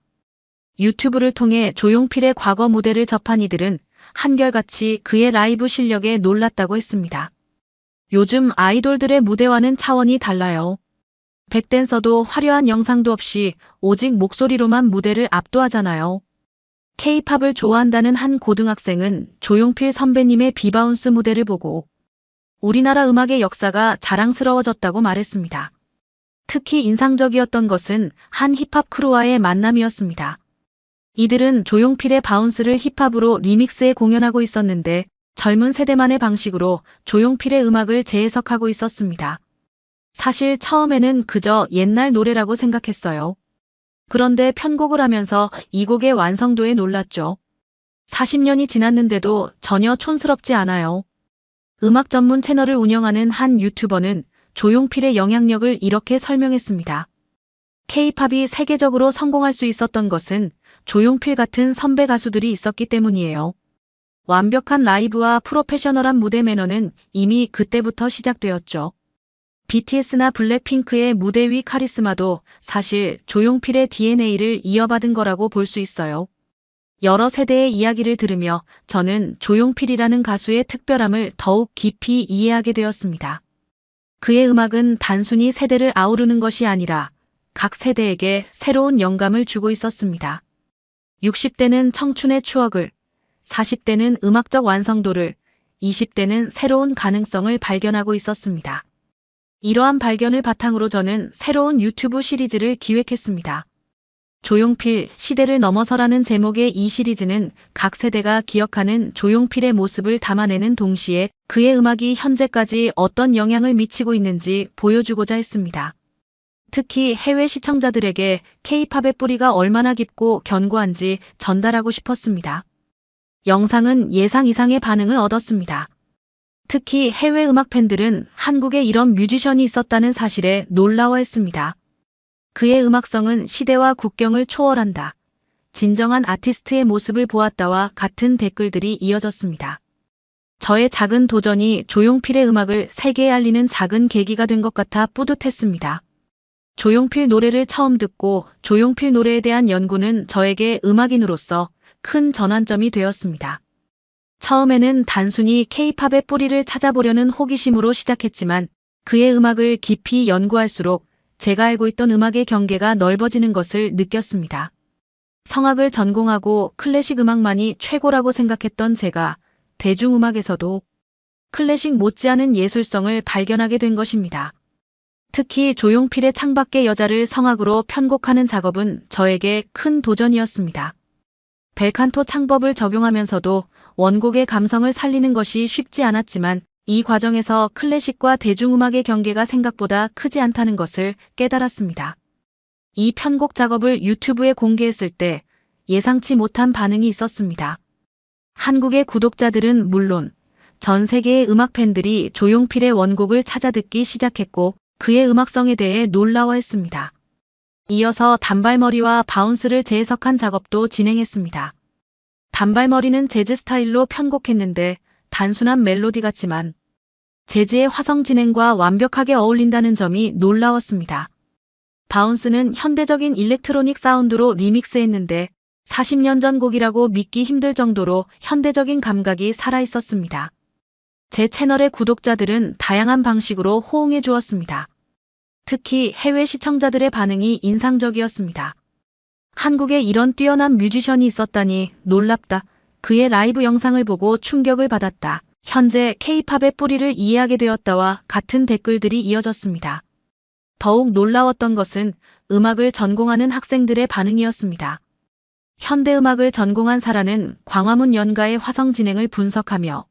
유튜브를 통해 조용필의 과거 무대를 접한 이들은 한결같이 그의 라이브 실력에 놀랐다고 했습니다. 요즘 아이돌들의 무대와는 차원이 달라요. 백댄서도 화려한 영상도 없이 오직 목소리로만 무대를 압도하잖아요. K-팝을 좋아한다는 한 고등학생은 조용필 선배님의 비바운스 무대를 보고 우리나라 음악의 역사가 자랑스러워졌다고 말했습니다. 특히 인상적이었던 것은 한 힙합 크루와의 만남이었습니다. 이들은 조용필의 바운스를 힙합으로 리믹스해 공연하고 있었는데 젊은 세대만의 방식으로 조용필의 음악을 재해석하고 있었습니다. 사실 처음에는 그저 옛날 노래라고 생각했어요. 그런데 편곡을 하면서 이 곡의 완성도에 놀랐죠. 40년이 지났는데도 전혀 촌스럽지 않아요. 음악 전문 채널을 운영하는 한 유튜버는 조용필의 영향력을 이렇게 설명했습니다. K-팝이 세계적으로 성공할 수 있었던 것은 조용필 같은 선배 가수들이 있었기 때문이에요. 완벽한 라이브와 프로페셔널한 무대 매너는 이미 그때부터 시작되었죠. BTS나 블랙핑크의 무대 위 카리스마도 사실 조용필의 DNA를 이어받은 거라고 볼 수 있어요. 여러 세대의 이야기를 들으며 저는 조용필이라는 가수의 특별함을 더욱 깊이 이해하게 되었습니다. 그의 음악은 단순히 세대를 아우르는 것이 아니라 각 세대에게 새로운 영감을 주고 있었습니다. 60대는 청춘의 추억을, 40대는 음악적 완성도를, 20대는 새로운 가능성을 발견하고 있었습니다. 이러한 발견을 바탕으로 저는 새로운 유튜브 시리즈를 기획했습니다. 조용필, 시대를 넘어서라는 제목의 이 시리즈는 각 세대가 기억하는 조용필의 모습을 담아내는 동시에 그의 음악이 현재까지 어떤 영향을 미치고 있는지 보여주고자 했습니다. 특히 해외 시청자들에게 K-팝의 뿌리가 얼마나 깊고 견고한지 전달하고 싶었습니다. 영상은 예상 이상의 반응을 얻었습니다. 특히 해외 음악 팬들은 한국에 이런 뮤지션이 있었다는 사실에 놀라워했습니다. 그의 음악성은 시대와 국경을 초월한다. 진정한 아티스트의 모습을 보았다와 같은 댓글들이 이어졌습니다. 저의 작은 도전이 조용필의 음악을 세계에 알리는 작은 계기가 된 것 같아 뿌듯했습니다. 조용필 노래를 처음 듣고 조용필 노래에 대한 연구는 저에게 음악인으로서 큰 전환점이 되었습니다. 처음에는 단순히 K-팝의 뿌리를 찾아보려는 호기심으로 시작했지만 그의 음악을 깊이 연구할수록 제가 알고 있던 음악의 경계가 넓어지는 것을 느꼈습니다. 성악을 전공하고 클래식 음악만이 최고라고 생각했던 제가 대중음악에서도 클래식 못지않은 예술성을 발견하게 된 것입니다. 특히 조용필의 창밖의 여자를 성악으로 편곡하는 작업은 저에게 큰 도전이었습니다. 벨칸토 창법을 적용하면서도 원곡의 감성을 살리는 것이 쉽지 않았지만 이 과정에서 클래식과 대중음악의 경계가 생각보다 크지 않다는 것을 깨달았습니다. 이 편곡 작업을 유튜브에 공개했을 때 예상치 못한 반응이 있었습니다. 한국의 구독자들은 물론 전 세계의 음악 팬들이 조용필의 원곡을 찾아 듣기 시작했고 그의 음악성에 대해 놀라워했습니다. 이어서 단발머리와 바운스를 재해석한 작업도 진행했습니다. 단발머리는 재즈 스타일로 편곡했는데 단순한 멜로디 같지만 재즈의 화성 진행과 완벽하게 어울린다는 점이 놀라웠습니다. 바운스는 현대적인 일렉트로닉 사운드로 리믹스했는데 40년 전 곡이라고 믿기 힘들 정도로 현대적인 감각이 살아있었습니다. 제 채널의 구독자들은 다양한 방식으로 호응해 주었습니다. 특히 해외 시청자들의 반응이 인상적이었습니다. 한국에 이런 뛰어난 뮤지션이 있었다니 놀랍다. 그의 라이브 영상을 보고 충격을 받았다. 현재 K-팝의 뿌리를 이해하게 되었다와 같은 댓글들이 이어졌습니다. 더욱 놀라웠던 것은 음악을 전공하는 학생들의 반응이었습니다. 현대음악을 전공한 사라는 광화문 연가의 화성 진행을 분석하며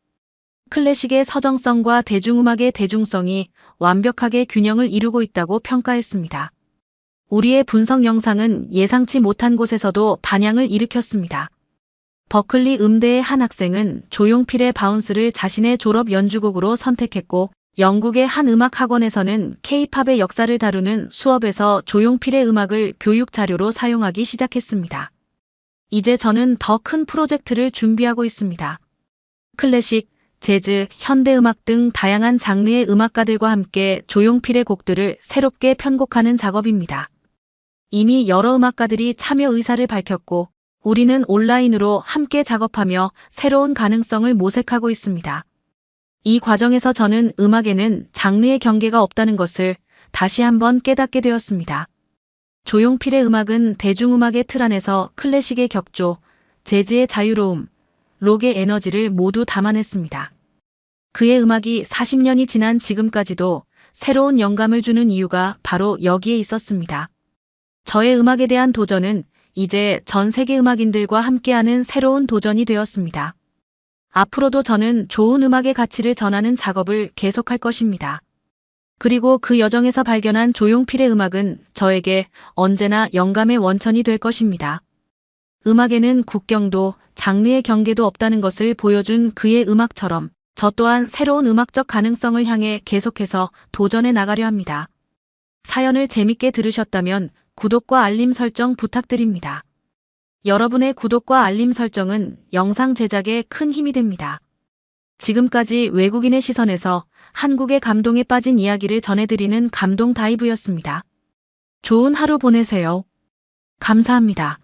클래식의 서정성과 대중음악의 대중성이 완벽하게 균형을 이루고 있다고 평가했습니다. 우리의 분석 영상은 예상치 못한 곳에서도 반향을 일으켰습니다. 버클리 음대의 한 학생은 조용필의 바운스를 자신의 졸업 연주곡으로 선택했고 영국의 한 음악학원에서는 K-팝의 역사를 다루는 수업에서 조용필의 음악을 교육 자료로 사용하기 시작했습니다. 이제 저는 더 큰 프로젝트를 준비하고 있습니다. 클래식, 재즈, 현대음악 등 다양한 장르의 음악가들과 함께 조용필의 곡들을 새롭게 편곡하는 작업입니다. 이미 여러 음악가들이 참여 의사를 밝혔고 우리는 온라인으로 함께 작업하며 새로운 가능성을 모색하고 있습니다. 이 과정에서 저는 음악에는 장르의 경계가 없다는 것을 다시 한번 깨닫게 되었습니다. 조용필의 음악은 대중음악의 틀 안에서 클래식의 격조, 재즈의 자유로움, 록의 에너지를 모두 담아냈습니다. 그의 음악이 40년이 지난 지금까지도 새로운 영감을 주는 이유가 바로 여기에 있었습니다. 저의 음악에 대한 도전은 이제 전 세계 음악인들과 함께하는 새로운 도전이 되었습니다. 앞으로도 저는 좋은 음악의 가치를 전하는 작업을 계속할 것입니다. 그리고 그 여정에서 발견한 조용필의 음악은 저에게 언제나 영감의 원천이 될 것입니다. 음악에는 국경도 장르의 경계도 없다는 것을 보여준 그의 음악처럼 저 또한 새로운 음악적 가능성을 향해 계속해서 도전해 나가려 합니다. 사연을 재밌게 들으셨다면 구독과 알림 설정 부탁드립니다. 여러분의 구독과 알림 설정은 영상 제작에 큰 힘이 됩니다. 지금까지 외국인의 시선에서 한국의 감동에 빠진 이야기를 전해드리는 감동 다이브였습니다. 좋은 하루 보내세요. 감사합니다.